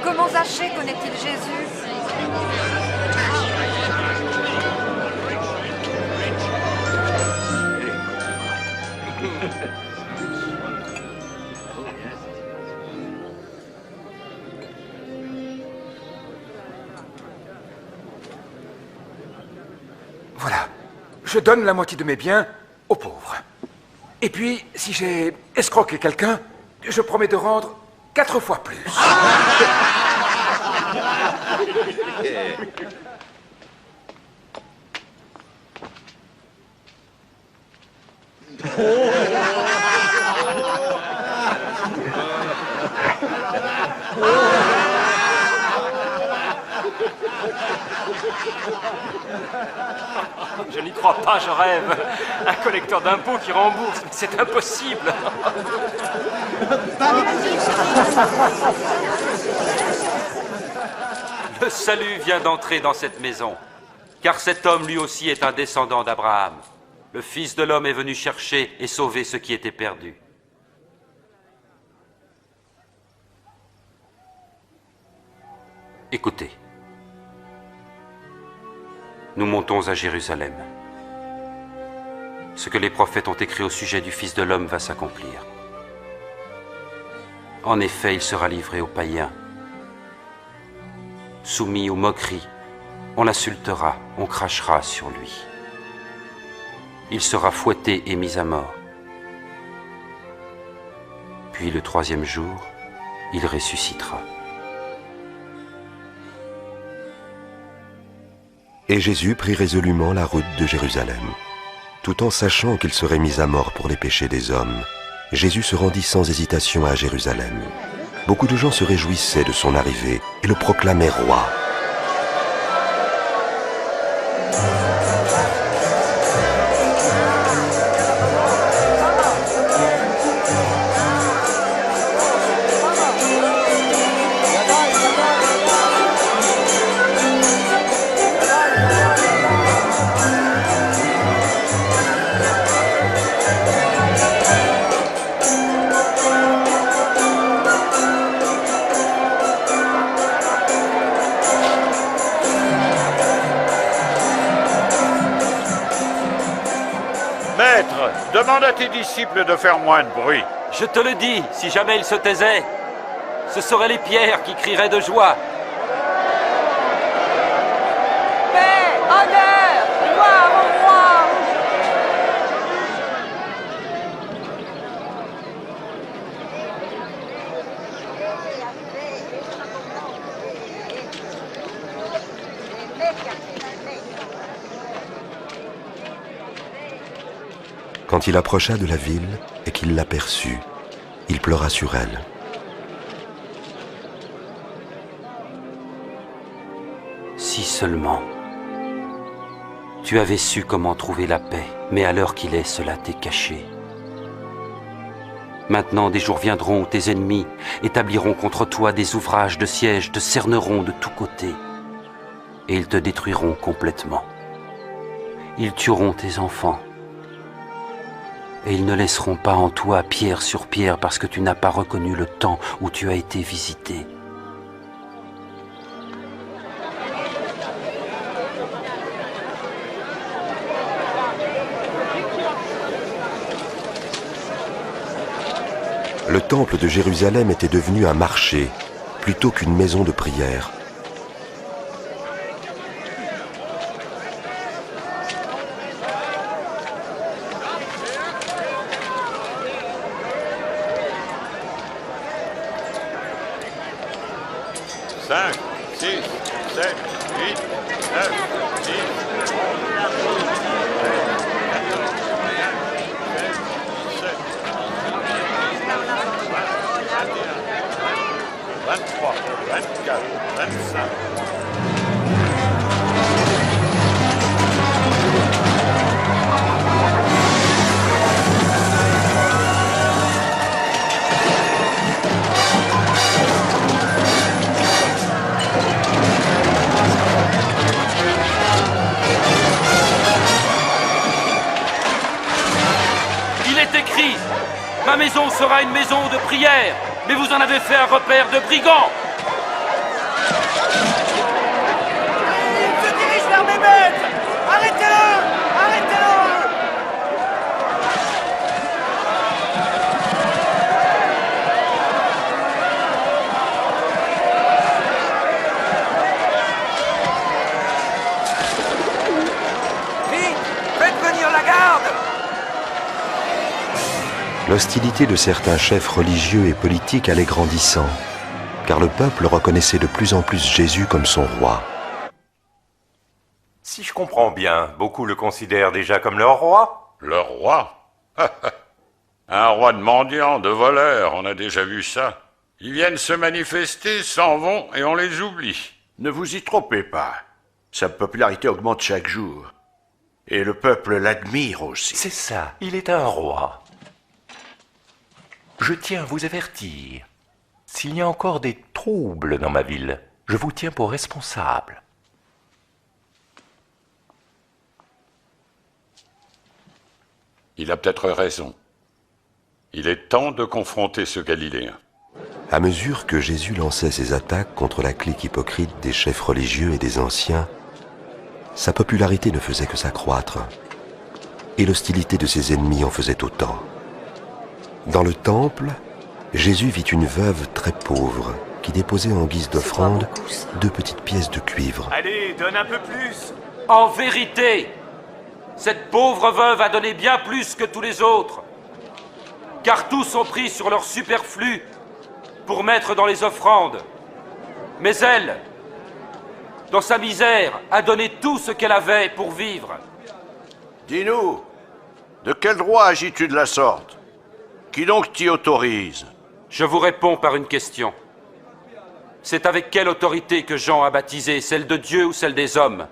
Comment Zachée connaît-il Jésus? Voilà. Je donne la moitié de mes biens aux pauvres. Et puis, si j'ai escroqué quelqu'un, je promets de rendre 4 fois plus. Je n'y crois pas, je rêve. Un collecteur d'impôts qui rembourse, c'est impossible. Le salut vient d'entrer dans cette maison, car cet homme lui aussi est un descendant d'Abraham. Le Fils de l'homme est venu chercher et sauver ce qui était perdu. Écoutez, nous montons à Jérusalem. Ce que les prophètes ont écrit au sujet du Fils de l'homme va s'accomplir. En effet, il sera livré aux païens, soumis aux moqueries, on l'insultera, on crachera sur lui. Il sera fouetté et mis à mort. Puis le troisième jour, il ressuscitera. Et Jésus prit résolument la route de Jérusalem. Tout en sachant qu'il serait mis à mort pour les péchés des hommes, Jésus se rendit sans hésitation à Jérusalem. Beaucoup de gens se réjouissaient de son arrivée et le proclamaient roi. Demande à tes disciples de faire moins de bruit. Je te le dis, si jamais ils se taisaient, ce seraient les pierres qui crieraient de joie. Paix, honneur, gloire au roi. Quand il approcha de la ville et qu'il l'aperçut, il pleura sur elle. Si seulement tu avais su comment trouver la paix, mais à l'heure qu'il est, cela t'est caché. Maintenant, des jours viendront où tes ennemis établiront contre toi des ouvrages de siège, te cerneront de tous côtés, et ils te détruiront complètement. Ils tueront tes enfants, et ils ne laisseront pas en toi pierre sur pierre parce que tu n'as pas reconnu le temps où tu as été visité. Le temple de Jérusalem était devenu un marché plutôt qu'une maison de prière. Ma maison sera une maison de prière, mais vous en avez fait un repère de brigands. Il se dirige vers mes maîtres. Arrêtez-le! Arrêtez-le! Vite! Faites venir la garde! L'hostilité de certains chefs religieux et politiques allait grandissant, car le peuple reconnaissait de plus en plus Jésus comme son roi. Si je comprends bien, beaucoup le considèrent déjà comme leur roi. Leur roi? Un roi de mendiants, de voleurs, on a déjà vu ça. Ils viennent se manifester, s'en vont et on les oublie. Ne vous y trompez pas. Sa popularité augmente chaque jour. Et le peuple l'admire aussi. C'est ça, il est un roi. Je tiens à vous avertir. S'il y a encore des troubles dans ma ville, je vous tiens pour responsable. Il a peut-être raison. Il est temps de confronter ce Galiléen. À mesure que Jésus lançait ses attaques contre la clique hypocrite des chefs religieux et des anciens, sa popularité ne faisait que s'accroître, et l'hostilité de ses ennemis en faisait autant. Dans le temple, Jésus vit une veuve très pauvre qui déposait en guise d'offrande 2 petites pièces de cuivre. Allez, donne un peu plus. En vérité, cette pauvre veuve a donné bien plus que tous les autres, car tous ont pris sur leur superflu pour mettre dans les offrandes. Mais elle, dans sa misère, a donné tout ce qu'elle avait pour vivre. Dis-nous, de quel droit agis-tu de la sorte? Qui donc t'y autorise? Je vous réponds par une question. C'est avec quelle autorité que Jean a baptisé, celle de Dieu ou celle des hommes?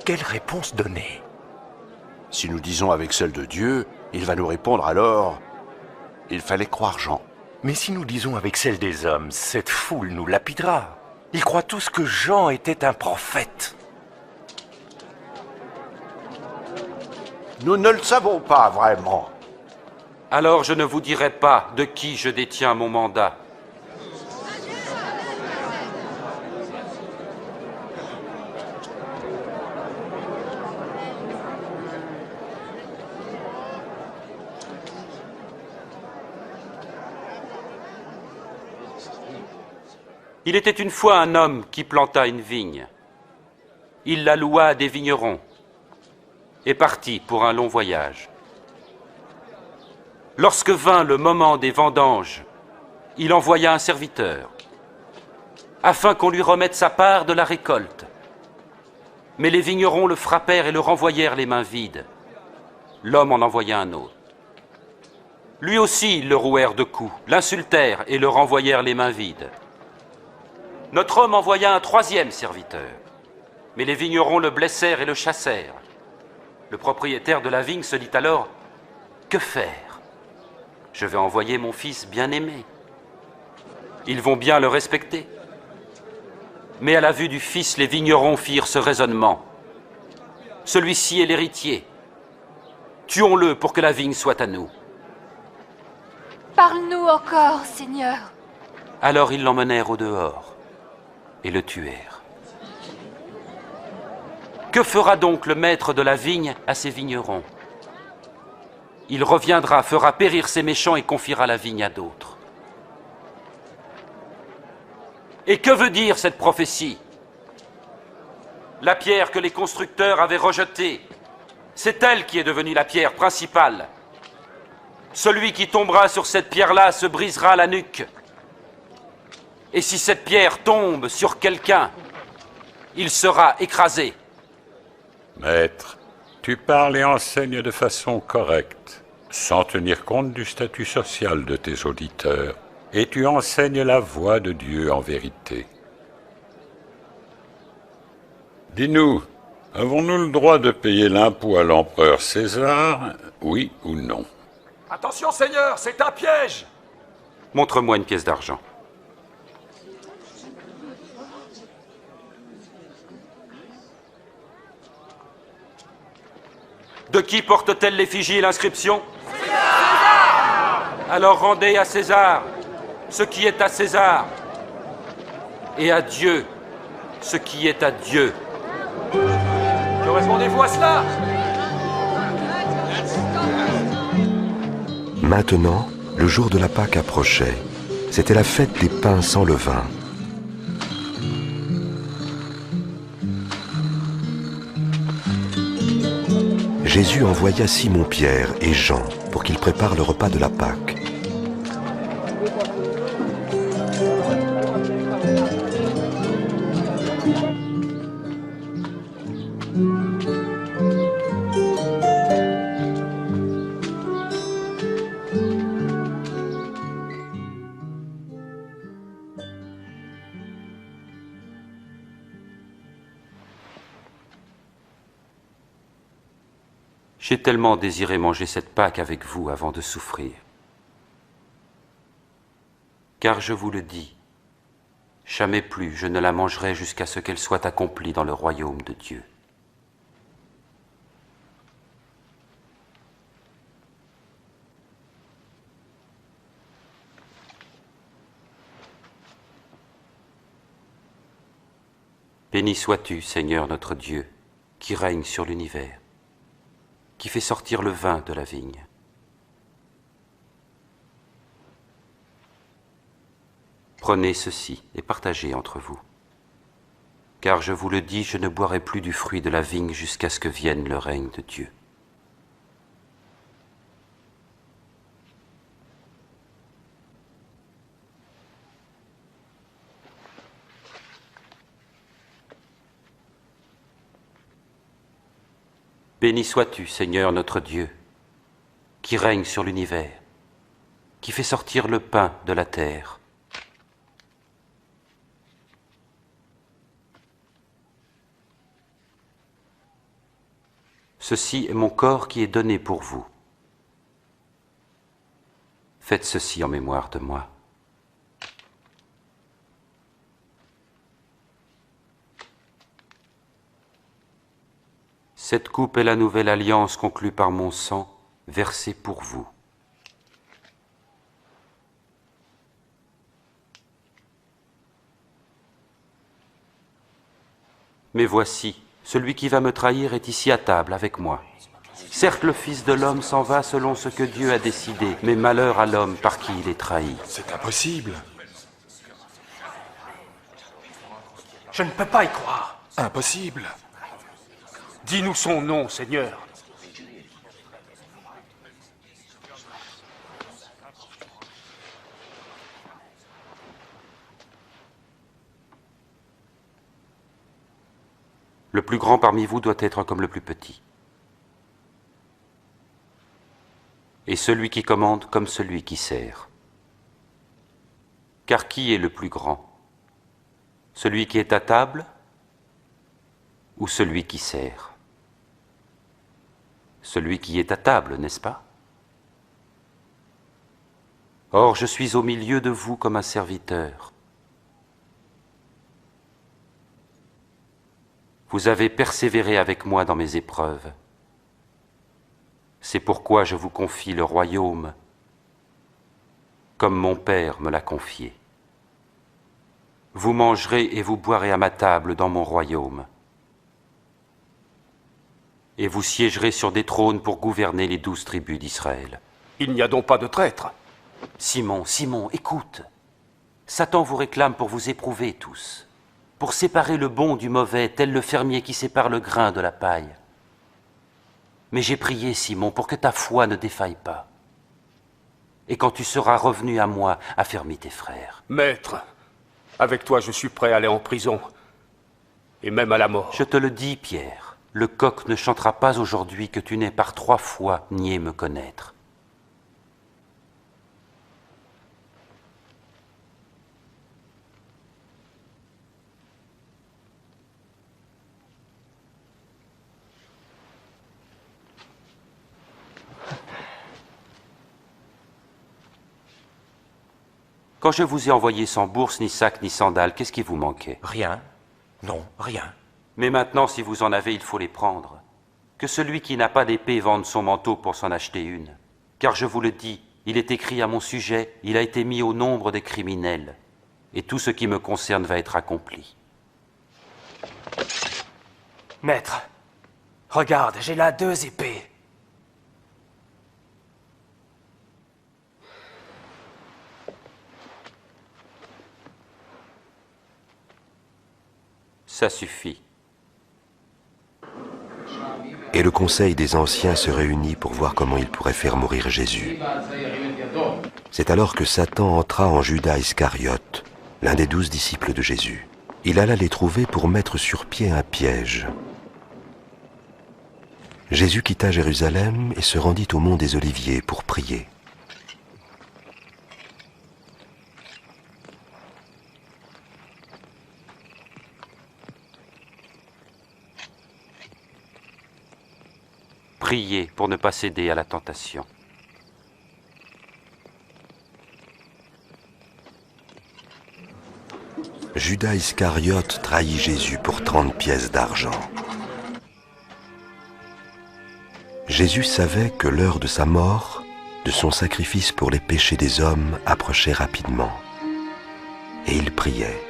Quelle réponse donner? Si nous disons avec celle de Dieu, il va nous répondre alors... Il fallait croire Jean. Mais si nous disons avec celle des hommes, cette foule nous lapidera. Ils croient tous que Jean était un prophète. Nous ne le savons pas vraiment. Alors je ne vous dirai pas de qui je détiens mon mandat. Il était une fois un homme qui planta une vigne. Il la loua à des vignerons et partit pour un long voyage. Lorsque vint le moment des vendanges, il envoya un serviteur afin qu'on lui remette sa part de la récolte. Mais les vignerons le frappèrent et le renvoyèrent les mains vides. L'homme en envoya un autre. Lui aussi, ils le rouèrent de coups, l'insultèrent et le renvoyèrent les mains vides. Notre homme envoya un 3e serviteur, mais les vignerons le blessèrent et le chassèrent. Le propriétaire de la vigne se dit alors, « Que faire? Je vais envoyer mon fils bien-aimé. Ils vont bien le respecter. » Mais à la vue du fils, les vignerons firent ce raisonnement. « Celui-ci est l'héritier. Tuons-le pour que la vigne soit à nous. » Parle-nous encore, Seigneur. Alors ils l'emmenèrent au dehors et le tuèrent. Que fera donc le maître de la vigne à ses vignerons? Il reviendra, fera périr ses méchants et confiera la vigne à d'autres. Et que veut dire cette prophétie? La pierre que les constructeurs avaient rejetée, c'est elle qui est devenue la pierre principale. Celui qui tombera sur cette pierre-là se brisera la nuque. Et si cette pierre tombe sur quelqu'un, il sera écrasé. Maître, tu parles et enseignes de façon correcte, sans tenir compte du statut social de tes auditeurs, et tu enseignes la voie de Dieu en vérité. Dis-nous, avons-nous le droit de payer l'impôt à l'empereur César, oui ou non? Attention, Seigneur, c'est un piège! Montre-moi une pièce d'argent. De qui porte-t-elle l'effigie et l'inscription? César! Alors rendez à César ce qui est à César, et à Dieu ce qui est à Dieu. Que répondez-vous à cela? Maintenant, le jour de la Pâque approchait. C'était la fête des pains sans levain. Jésus envoya Simon-Pierre et Jean pour qu'ils préparent le repas de la Pâque. J'ai tellement désiré manger cette Pâque avec vous avant de souffrir. Car je vous le dis, jamais plus je ne la mangerai jusqu'à ce qu'elle soit accomplie dans le royaume de Dieu. Béni sois-tu, Seigneur notre Dieu, qui règne sur l'univers, qui fait sortir le vin de la vigne. Prenez ceci et partagez entre vous. Car je vous le dis, je ne boirai plus du fruit de la vigne jusqu'à ce que vienne le règne de Dieu. Béni sois-tu, Seigneur notre Dieu, qui règne sur l'univers, qui fait sortir le pain de la terre. Ceci est mon corps qui est donné pour vous. Faites ceci en mémoire de moi. Cette coupe est la nouvelle alliance conclue par mon sang, versé pour vous. Mais voici, celui qui va me trahir est ici à table avec moi. Certes, le Fils de l'homme s'en va selon ce que Dieu a décidé, mais malheur à l'homme par qui il est trahi. C'est impossible. Je ne peux pas y croire. Impossible. Dis-nous son nom, Seigneur. Le plus grand parmi vous doit être comme le plus petit. Et celui qui commande comme celui qui sert. Car qui est le plus grand? Celui qui est à table ou celui qui sert? Celui qui est à table, n'est-ce pas? Or, je suis au milieu de vous comme un serviteur. Vous avez persévéré avec moi dans mes épreuves. C'est pourquoi je vous confie le royaume, comme mon Père me l'a confié. Vous mangerez et vous boirez à ma table dans mon royaume. Et vous siégerez sur des trônes pour gouverner les 12 tribus d'Israël. Il n'y a donc pas de traître. Simon, Simon, écoute. Satan vous réclame pour vous éprouver tous, pour séparer le bon du mauvais, tel le fermier qui sépare le grain de la paille. Mais j'ai prié, Simon, pour que ta foi ne défaille pas. Et quand tu seras revenu à moi, affermis tes frères. Maître, avec toi je suis prêt à aller en prison, et même à la mort. Je te le dis, Pierre. Le coq ne chantera pas aujourd'hui que tu n'aies par 3 fois nié me connaître. Quand je vous ai envoyé sans bourse, ni sac, ni sandales, qu'est-ce qui vous manquait? Rien. Non, rien. Mais maintenant, si vous en avez, il faut les prendre. Que celui qui n'a pas d'épée vende son manteau pour s'en acheter une. Car je vous le dis, il est écrit à mon sujet, il a été mis au nombre des criminels, et tout ce qui me concerne va être accompli. Maître, regarde, j'ai là 2 épées. Ça suffit. Et le conseil des anciens se réunit pour voir comment il pourrait faire mourir Jésus. C'est alors que Satan entra en Judas Iscariote, l'un des 12 disciples de Jésus. Il alla les trouver pour mettre sur pied un piège. Jésus quitta Jérusalem et se rendit au mont des Oliviers pour prier. priez pour ne pas céder à la tentation. Judas Iscariote trahit Jésus pour 30 pièces d'argent. Jésus savait que l'heure de sa mort, de son sacrifice pour les péchés des hommes, approchait rapidement. Et il priait.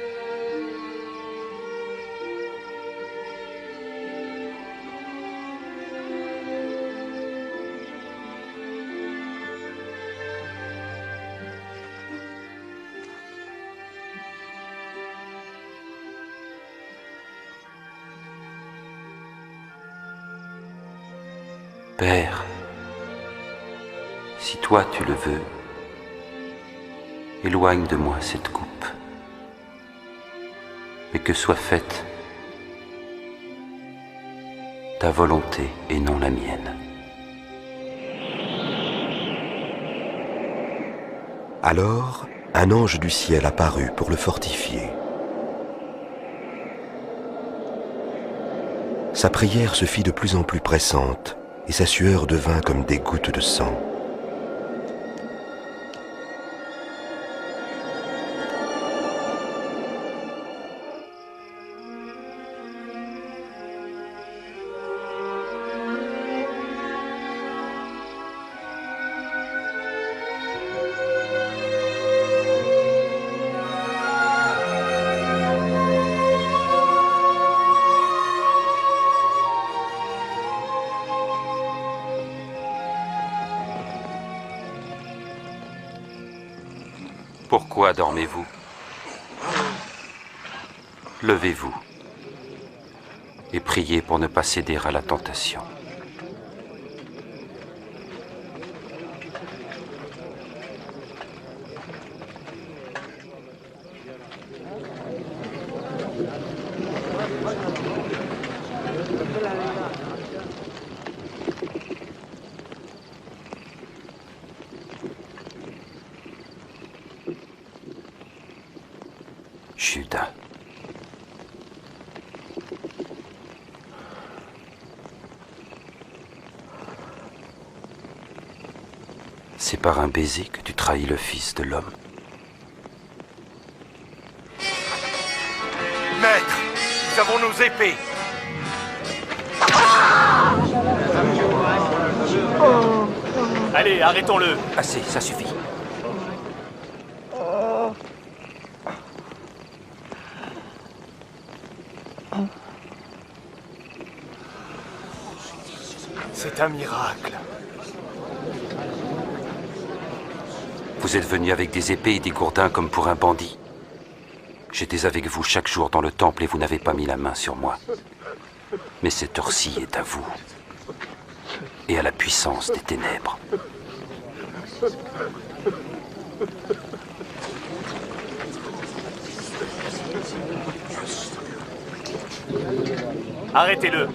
Père, si toi tu le veux, éloigne de moi cette coupe, mais que soit faite ta volonté et non la mienne. Alors, un ange du ciel apparut pour le fortifier. Sa prière se fit de plus en plus pressante, et sa sueur devint comme des gouttes de sang. Pourquoi dormez-vous? Levez-vous et priez pour ne pas céder à la tentation. Judas. C'est par un baiser que tu trahis le Fils de l'homme. Maître, nous avons nos épées. Allez, arrêtons-le. Assez, ça suffit. C'est un miracle. Vous êtes venu avec des épées et des gourdins comme pour un bandit. J'étais avec vous chaque jour dans le temple et vous n'avez pas mis la main sur moi. Mais cette heure-ci est à vous et à la puissance des ténèbres. Arrêtez-le.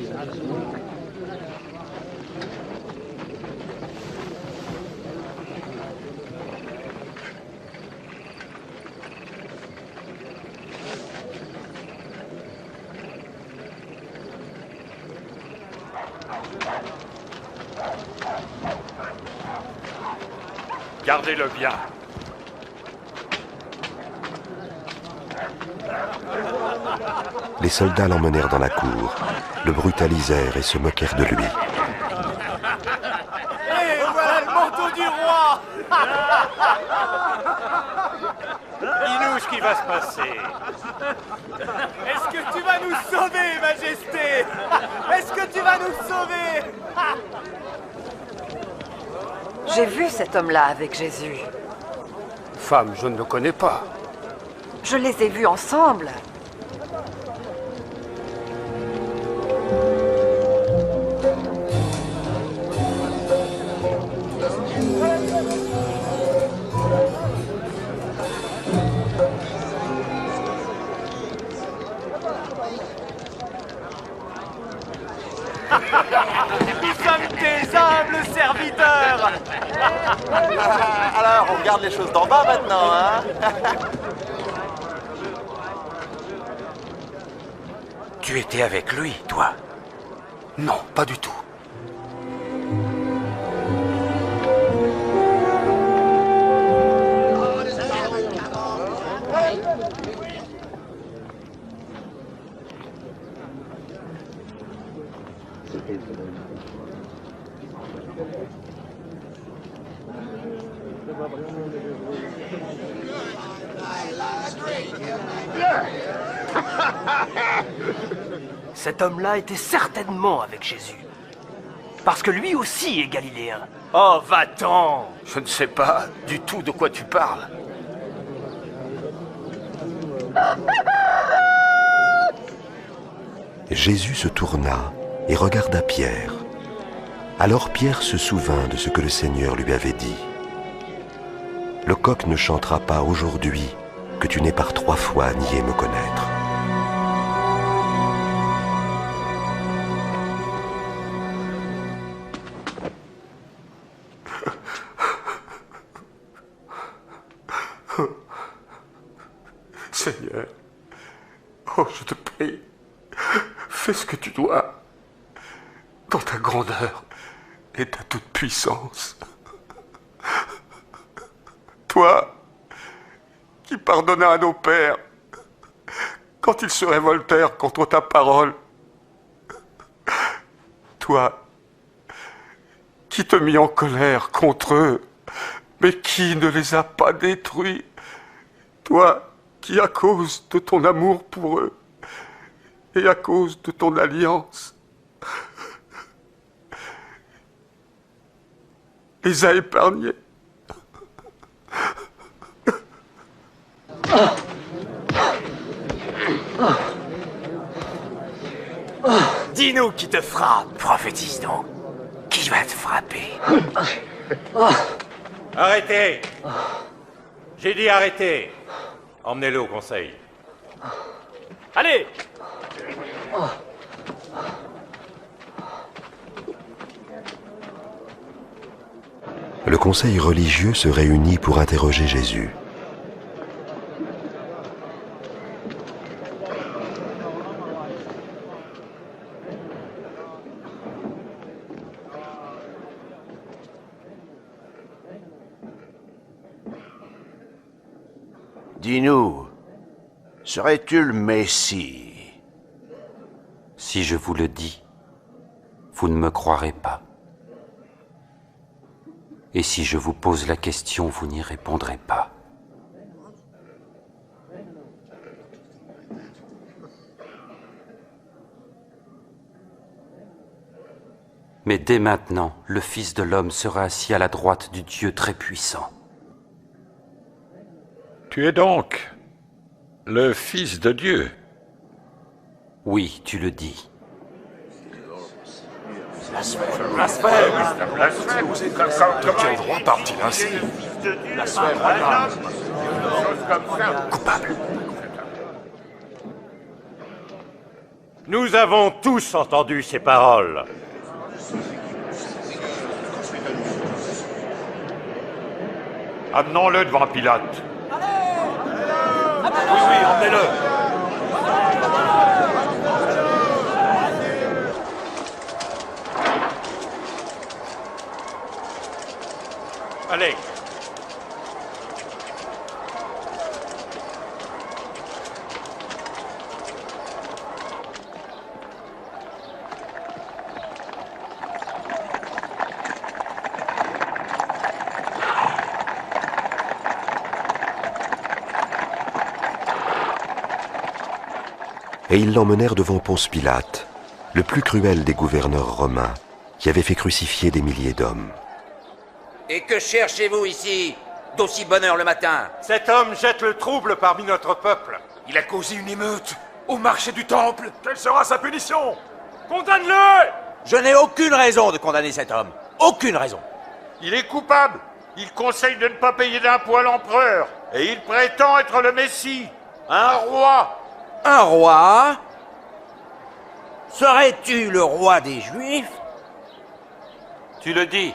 Gardez-le bien. Les soldats l'emmenèrent dans la cour, le brutalisèrent et se moquèrent de lui. Et voilà le manteau du roi. Dis-nous ce qui va se passer. Est-ce que tu vas nous sauver, Majesté? Est-ce que tu vas nous sauver? J'ai vu cet homme-là avec Jésus. Femme, je ne le connais pas. Je les ai vus ensemble. Nous sommes tes humbles serviteurs. Alors, on regarde les choses d'en bas maintenant, hein? Tu étais avec lui, toi? Non, pas du tout. Cet homme-là était certainement avec Jésus. Parce que lui aussi est galiléen. Oh, va-t'en! Je ne sais pas du tout de quoi tu parles. Jésus se tourna et regarda Pierre. Alors Pierre se souvint de ce que le Seigneur lui avait dit. Le coq ne chantera pas aujourd'hui que tu n'aies par 3 fois nié me connaître. Seigneur, oh, je te prie, fais ce que tu dois, dans ta grandeur et ta toute-puissance. Toi, qui pardonnas à nos pères quand ils se révoltèrent contre ta parole. Toi, qui te mis en colère contre eux, mais qui ne les a pas détruits. Toi, qui, à cause de ton amour pour eux et à cause de ton alliance, les a épargnés. Dis-nous qui te frappe. Prophétise donc. Qui va te frapper? Arrêtez! J'ai dit arrêtez! Emmenez-le au conseil. Allez! Le conseil religieux se réunit pour interroger Jésus. Dis-nous, serais-tu le Messie? Si je vous le dis, vous ne me croirez pas. Et si je vous pose la question, vous n'y répondrez pas. Mais dès maintenant, le Fils de l'homme sera assis à la droite du Dieu très-puissant. Tu es donc le Fils de Dieu. Oui, tu le dis. Blasphème! De quel droit parle-t-il ainsi? Coupable. Nous avons tous entendu ces paroles. Amenons-le devant Pilate. Oui, emmenez-le. Allez. Et ils l'emmenèrent devant Ponce Pilate, le plus cruel des gouverneurs romains, qui avait fait crucifier des milliers d'hommes. Et que cherchez-vous ici, d'aussi bonne heure le matin? Cet homme jette le trouble parmi notre peuple. Il a causé une émeute au marché du temple. Quelle sera sa punition? Condamne-le! Je n'ai aucune raison de condamner cet homme. Aucune raison. Il est coupable. Il conseille de ne pas payer d'impôts à l'empereur. Et il prétend être le Messie, un roi. Un roi? Serais-tu le roi des Juifs? Tu le dis.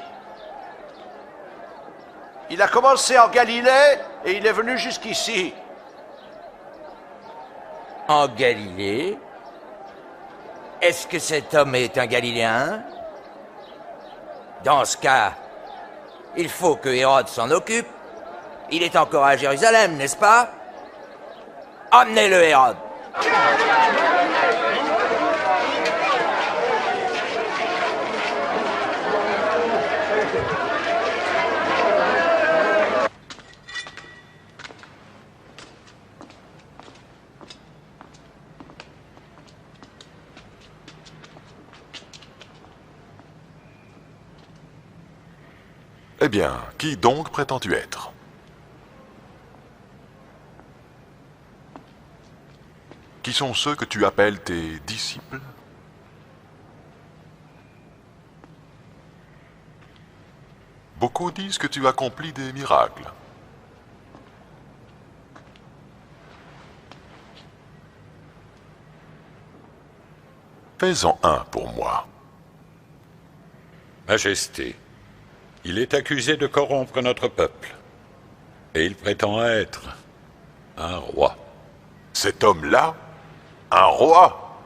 Il a commencé en Galilée et il est venu jusqu'ici. En Galilée? Est-ce que cet homme est un Galiléen? Dans ce cas, il faut que Hérode s'en occupe. Il est encore à Jérusalem, n'est-ce pas? Emmenez-le, Hérode. Eh bien, qui donc prétends-tu être? Qui sont ceux que tu appelles tes disciples? Beaucoup disent que tu accomplis des miracles. Fais-en un pour moi. Majesté, il est accusé de corrompre notre peuple. Et il prétend être un roi. Cet homme-là? Un roi?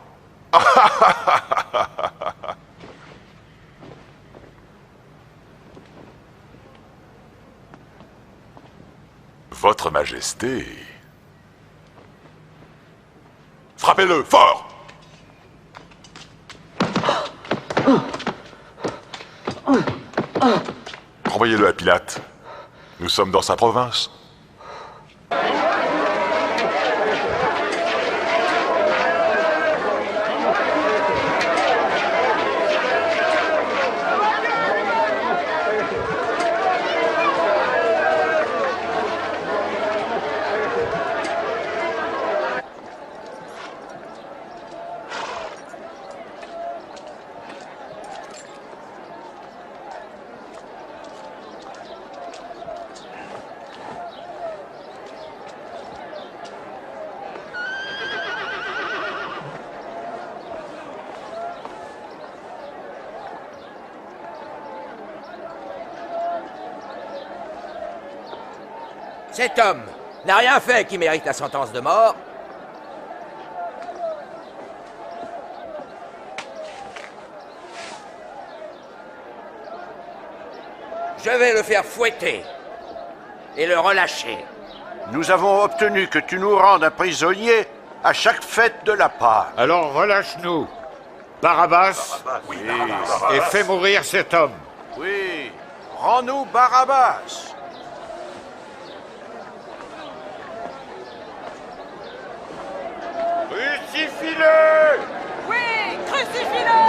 Votre Majesté... Frappez-le, fort! Renvoyez-le à Pilate. Nous sommes dans sa province. Cet homme n'a rien fait qui mérite la sentence de mort. Je vais le faire fouetter et le relâcher. Nous avons obtenu que tu nous rendes un prisonnier à chaque fête de la Pâque. Alors relâche-nous, Barabbas, Oui. et fais mourir cet homme. Oui, rends-nous Barabbas. Crucifie-le! Oui, crucifie-le!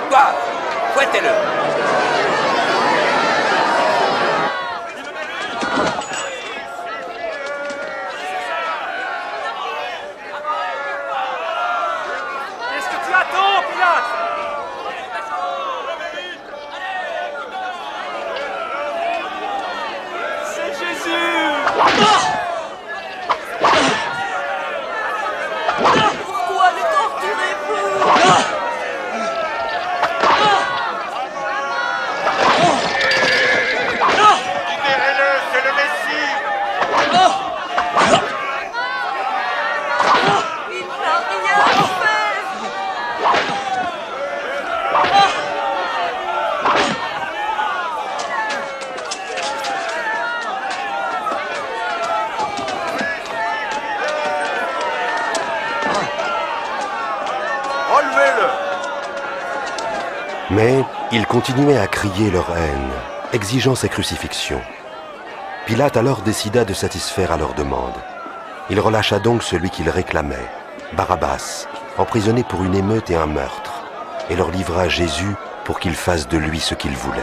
Toi, fouettez-le. Qu'est-ce que tu attends, Pilate? C'est Jésus! Pourquoi le torturez-vous? Libérez-le, c'est le Messie! Il n'a rien fait! Relevez-le. Mais ils continuaient à crier leur haine, exigeant sa crucifixion. Pilate alors décida de satisfaire à leur demande. Il relâcha donc celui qu'il réclamait, Barabbas, emprisonné pour une émeute et un meurtre, et leur livra Jésus pour qu'ils fassent de lui ce qu'ils voulaient.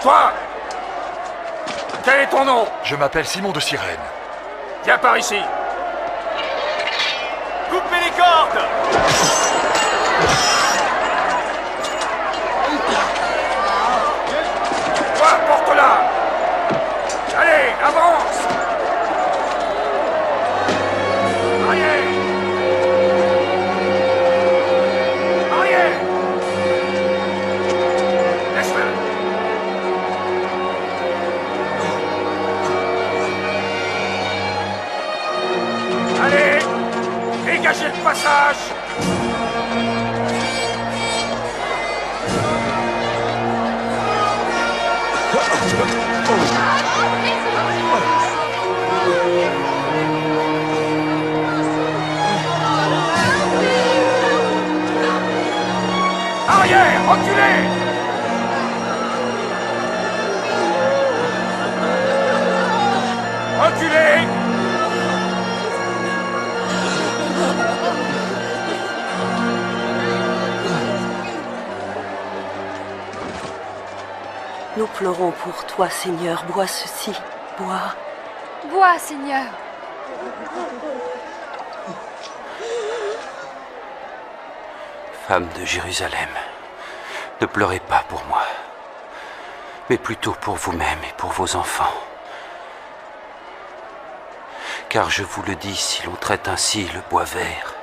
Toi! Quel est ton nom? Je m'appelle Simon de Cyrène. Viens par ici. Coupez les cordes! Toi, porte-la! Allez, avance! Arrière! Arrière! Laisse-le! Allez! Dégagez le passage! Arrière! Reculez! Reculez! Nous pleurons pour toi, Seigneur. Bois ceci. Bois. Bois, Seigneur. Femme de Jérusalem, ne pleurez pas pour moi, mais plutôt pour vous-même et pour vos enfants. Car je vous le dis, si l'on traite ainsi le bois vert,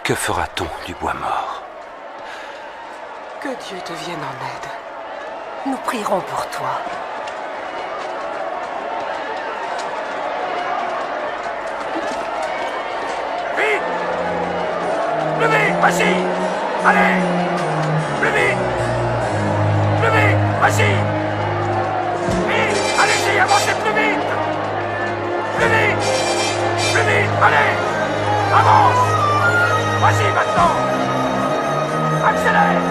que fera-t-on du bois mort? Que Dieu te vienne en aide. Nous prierons pour toi. Vite! Plus vite, vas-y! Allez! Plus vite! Plus vite, vas-y! Vite! Allez-y, avancez plus vite! Plus vite! Plus vite, allez! Avance! Vas-y maintenant! Accélère!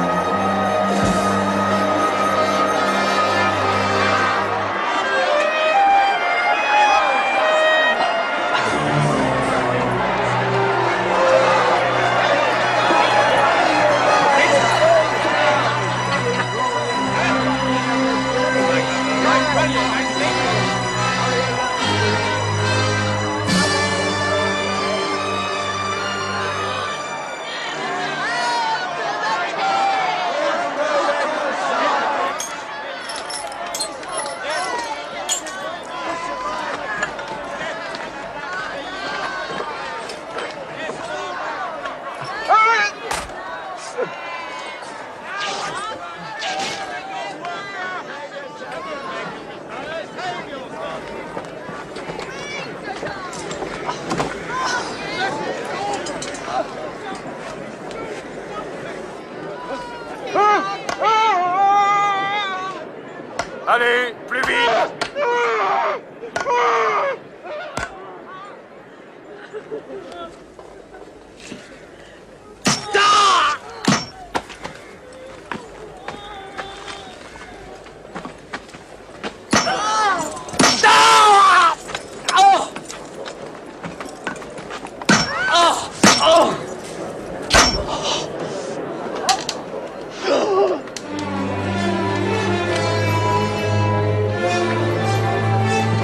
Allez, plus vite!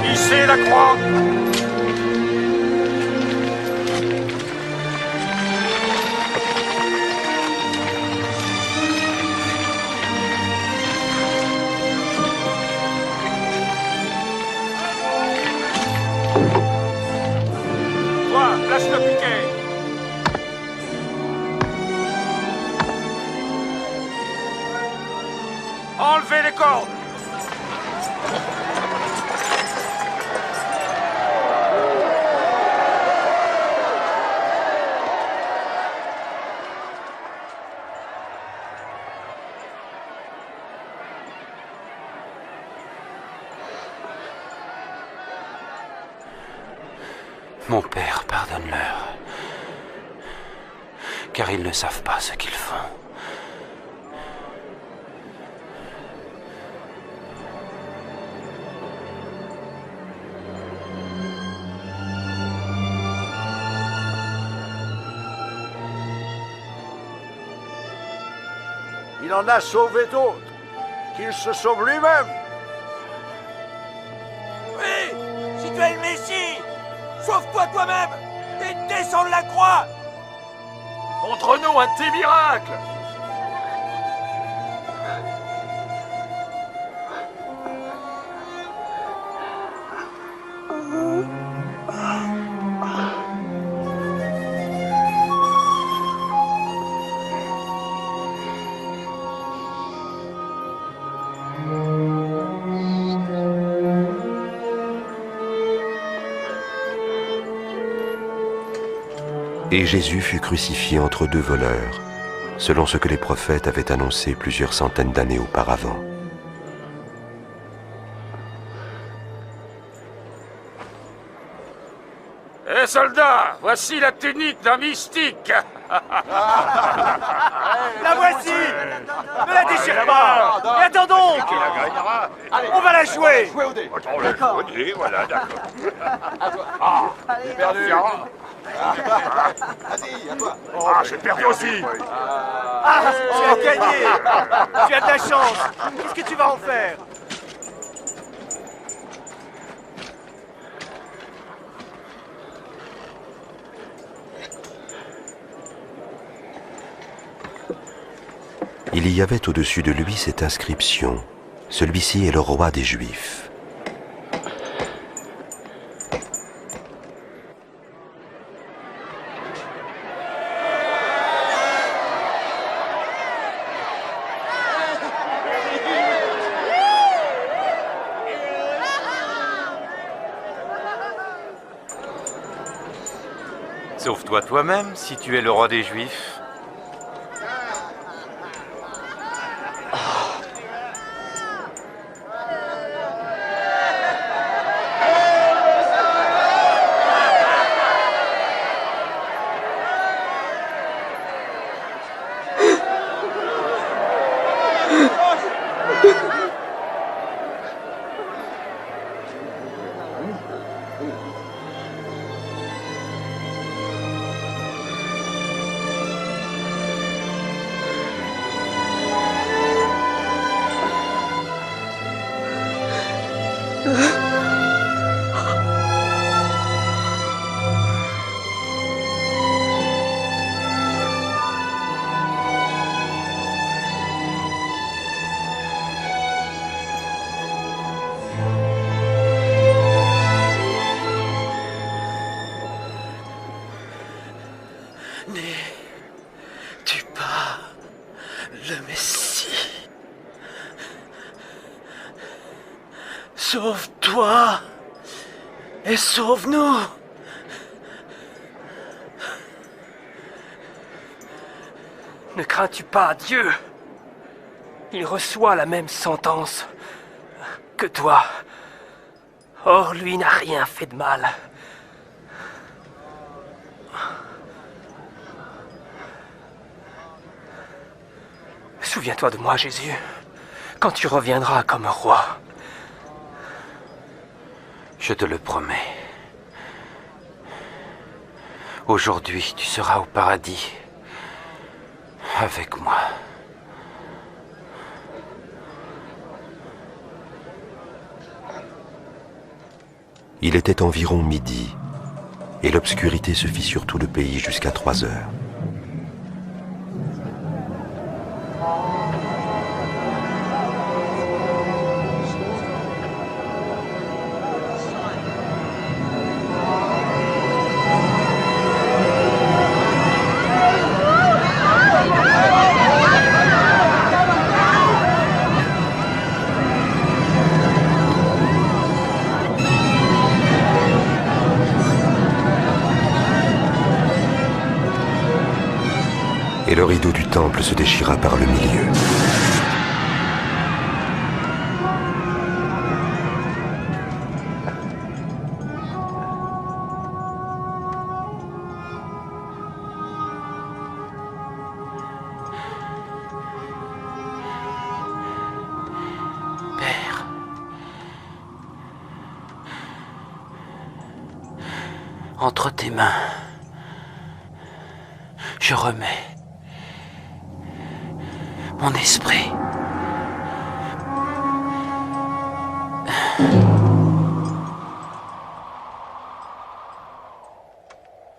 Hissez la croix! Toi, place le piquet! Enlevez les cordes! Mon Père, pardonne-leur, car ils ne savent pas ce qu'ils font. Il en a sauvé d'autres, qu'il se sauve lui-même. Oui, si tu es le Messie, sauve-toi toi-même et descends de la croix. Montre-nous un de tes miracles. Et Jésus fut crucifié entre deux voleurs, selon ce que les prophètes avaient annoncé plusieurs centaines d'années auparavant. Eh soldats, voici la tunique d'un mystique. La voici. Ne la déchire pas. Et attends donc. On va la jouer. D'accord. Voilà, d'accord. J'ai perdu. Vas-y, à toi. Ah, j'ai perdu aussi. Ah, tu as gagné. Tu as de la chance. Qu'est-ce que tu vas en faire? Il y avait au-dessus de lui cette inscription: « Celui-ci est le roi des Juifs ». Sauve-toi toi-même si tu es le roi des Juifs. N'es-tu pas le Messie? Sauve-toi et sauve-nous. Ne crains-tu pas Dieu? Il reçoit la même sentence que toi. Or, lui n'a rien fait de mal. Souviens-toi de moi, Jésus, quand tu reviendras comme roi. Je te le promets. Aujourd'hui, tu seras au paradis avec moi. Il était environ midi, et l'obscurité se fit sur tout le pays jusqu'à 3 heures. Et le rideau du temple se déchira par le milieu. Père, entre tes mains, je remets mon esprit.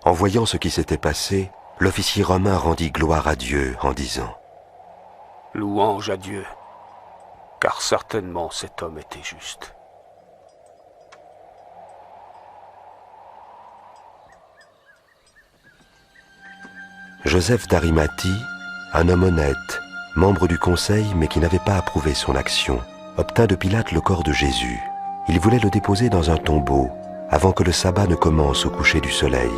En voyant ce qui s'était passé, l'officier romain rendit gloire à Dieu en disant : Louange à Dieu, car certainement cet homme était juste. Joseph d'Arimathie, un homme honnête, membre du conseil mais qui n'avait pas approuvé son action, obtint de Pilate le corps de Jésus. Il voulait le déposer dans un tombeau avant que le sabbat ne commence au coucher du soleil.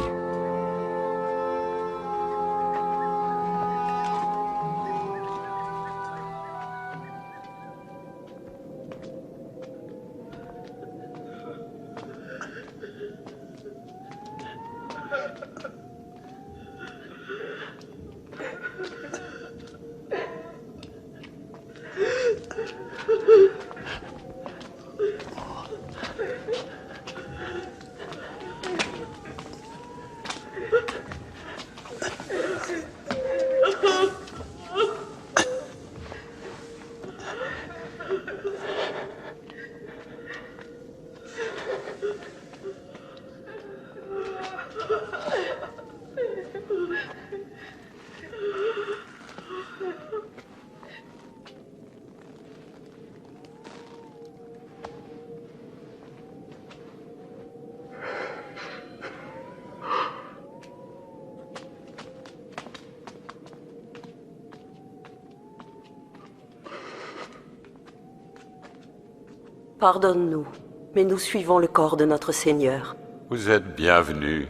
Pardonne-nous, mais nous suivons le corps de notre Seigneur. Vous êtes bienvenus.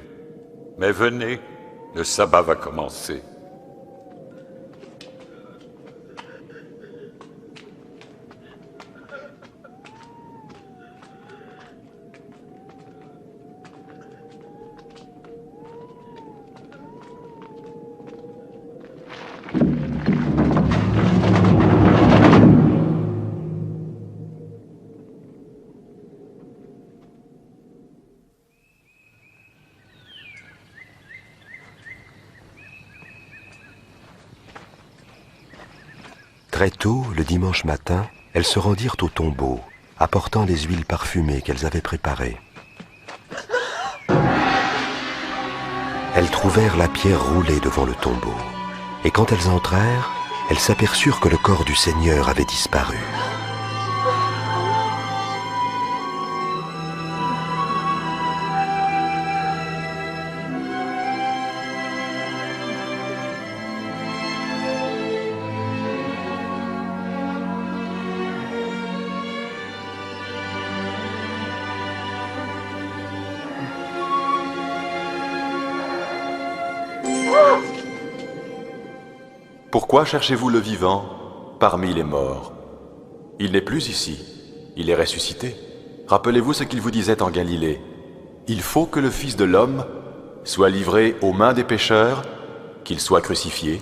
Mais venez, le sabbat va commencer. Très tôt, le dimanche matin, elles se rendirent au tombeau, apportant les huiles parfumées qu'elles avaient préparées. Elles trouvèrent la pierre roulée devant le tombeau, et quand elles entrèrent, elles s'aperçurent que le corps du Seigneur avait disparu. Pourquoi cherchez-vous le vivant parmi les morts? Il n'est plus ici, il est ressuscité. Rappelez-vous ce qu'il vous disait en Galilée. Il faut que le Fils de l'homme soit livré aux mains des pécheurs, qu'il soit crucifié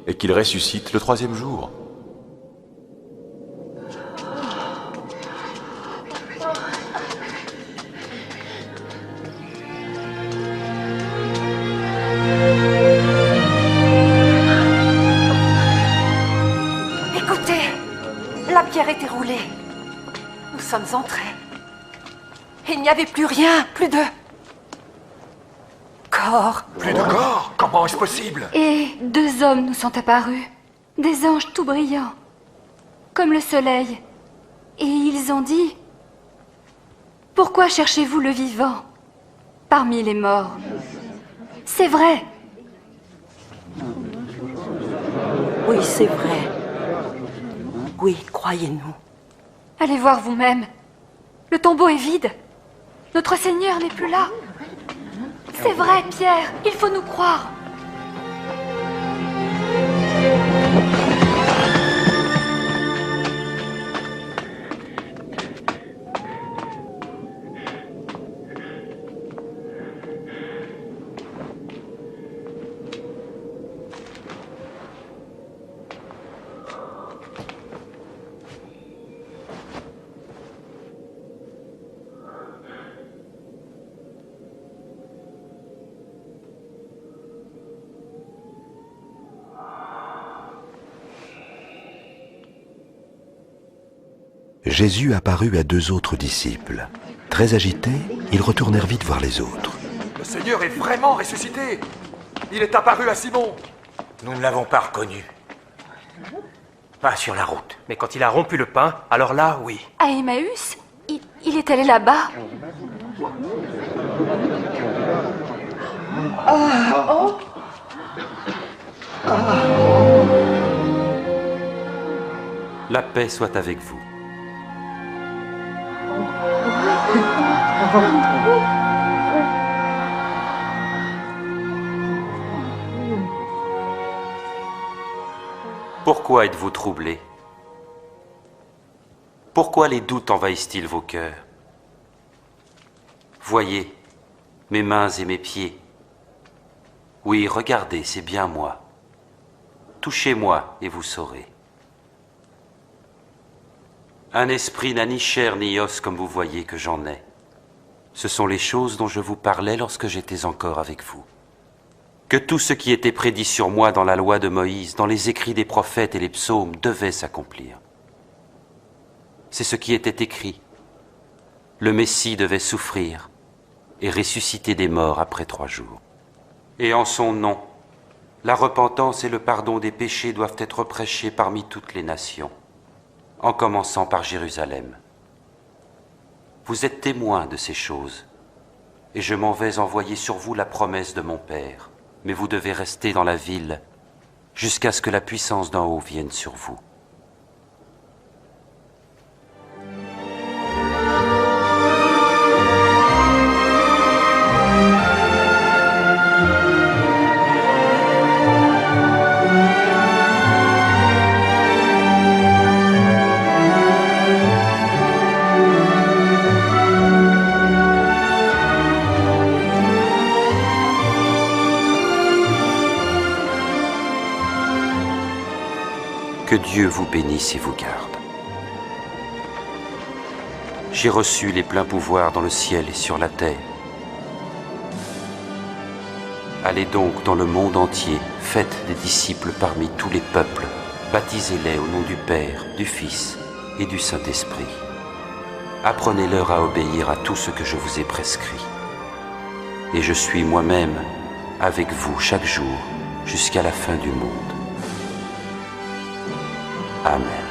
et qu'il ressuscite le troisième jour. Était roulée. Nous sommes entrés. Il n'y avait plus rien, plus de corps. Plus de corps? Comment est-ce possible? Et deux hommes nous sont apparus, des anges tout brillants, comme le soleil. Et ils ont dit : pourquoi cherchez-vous le vivant parmi les morts? C'est vrai. Oui, c'est vrai. Oui, croyez-nous. Allez voir vous-même. Le tombeau est vide. Notre Seigneur n'est plus là. C'est vrai, Pierre. Il faut nous croire. Jésus apparut à 2 autres disciples. Très agités, ils retournèrent vite voir les autres. Le Seigneur est vraiment ressuscité. Il est apparu à Simon. Nous ne l'avons pas reconnu. Pas sur la route. Mais quand il a rompu le pain, alors là, oui. À Emmaüs, il est allé là-bas. La paix soit avec vous. Pourquoi êtes-vous troublés? Pourquoi les doutes envahissent-ils vos cœurs? Voyez mes mains et mes pieds. Oui, regardez, c'est bien moi. Touchez-moi et vous saurez. Un esprit n'a ni chair ni os comme vous voyez que j'en ai. Ce sont les choses dont je vous parlais lorsque j'étais encore avec vous. Que tout ce qui était prédit sur moi dans la loi de Moïse, dans les écrits des prophètes et les psaumes, devait s'accomplir. C'est ce qui était écrit. Le Messie devait souffrir et ressusciter des morts après 3 jours. Et en son nom, la repentance et le pardon des péchés doivent être prêchés parmi toutes les nations, en commençant par Jérusalem. Vous êtes témoins de ces choses, et je m'en vais envoyer sur vous la promesse de mon Père. Mais vous devez rester dans la ville jusqu'à ce que la puissance d'en haut vienne sur vous. Que Dieu vous bénisse et vous garde. J'ai reçu les pleins pouvoirs dans le ciel et sur la terre. Allez donc dans le monde entier, faites des disciples parmi tous les peuples, baptisez-les au nom du Père, du Fils et du Saint-Esprit. Apprenez-leur à obéir à tout ce que je vous ai prescrit. Et je suis moi-même avec vous chaque jour jusqu'à la fin du monde. Amen.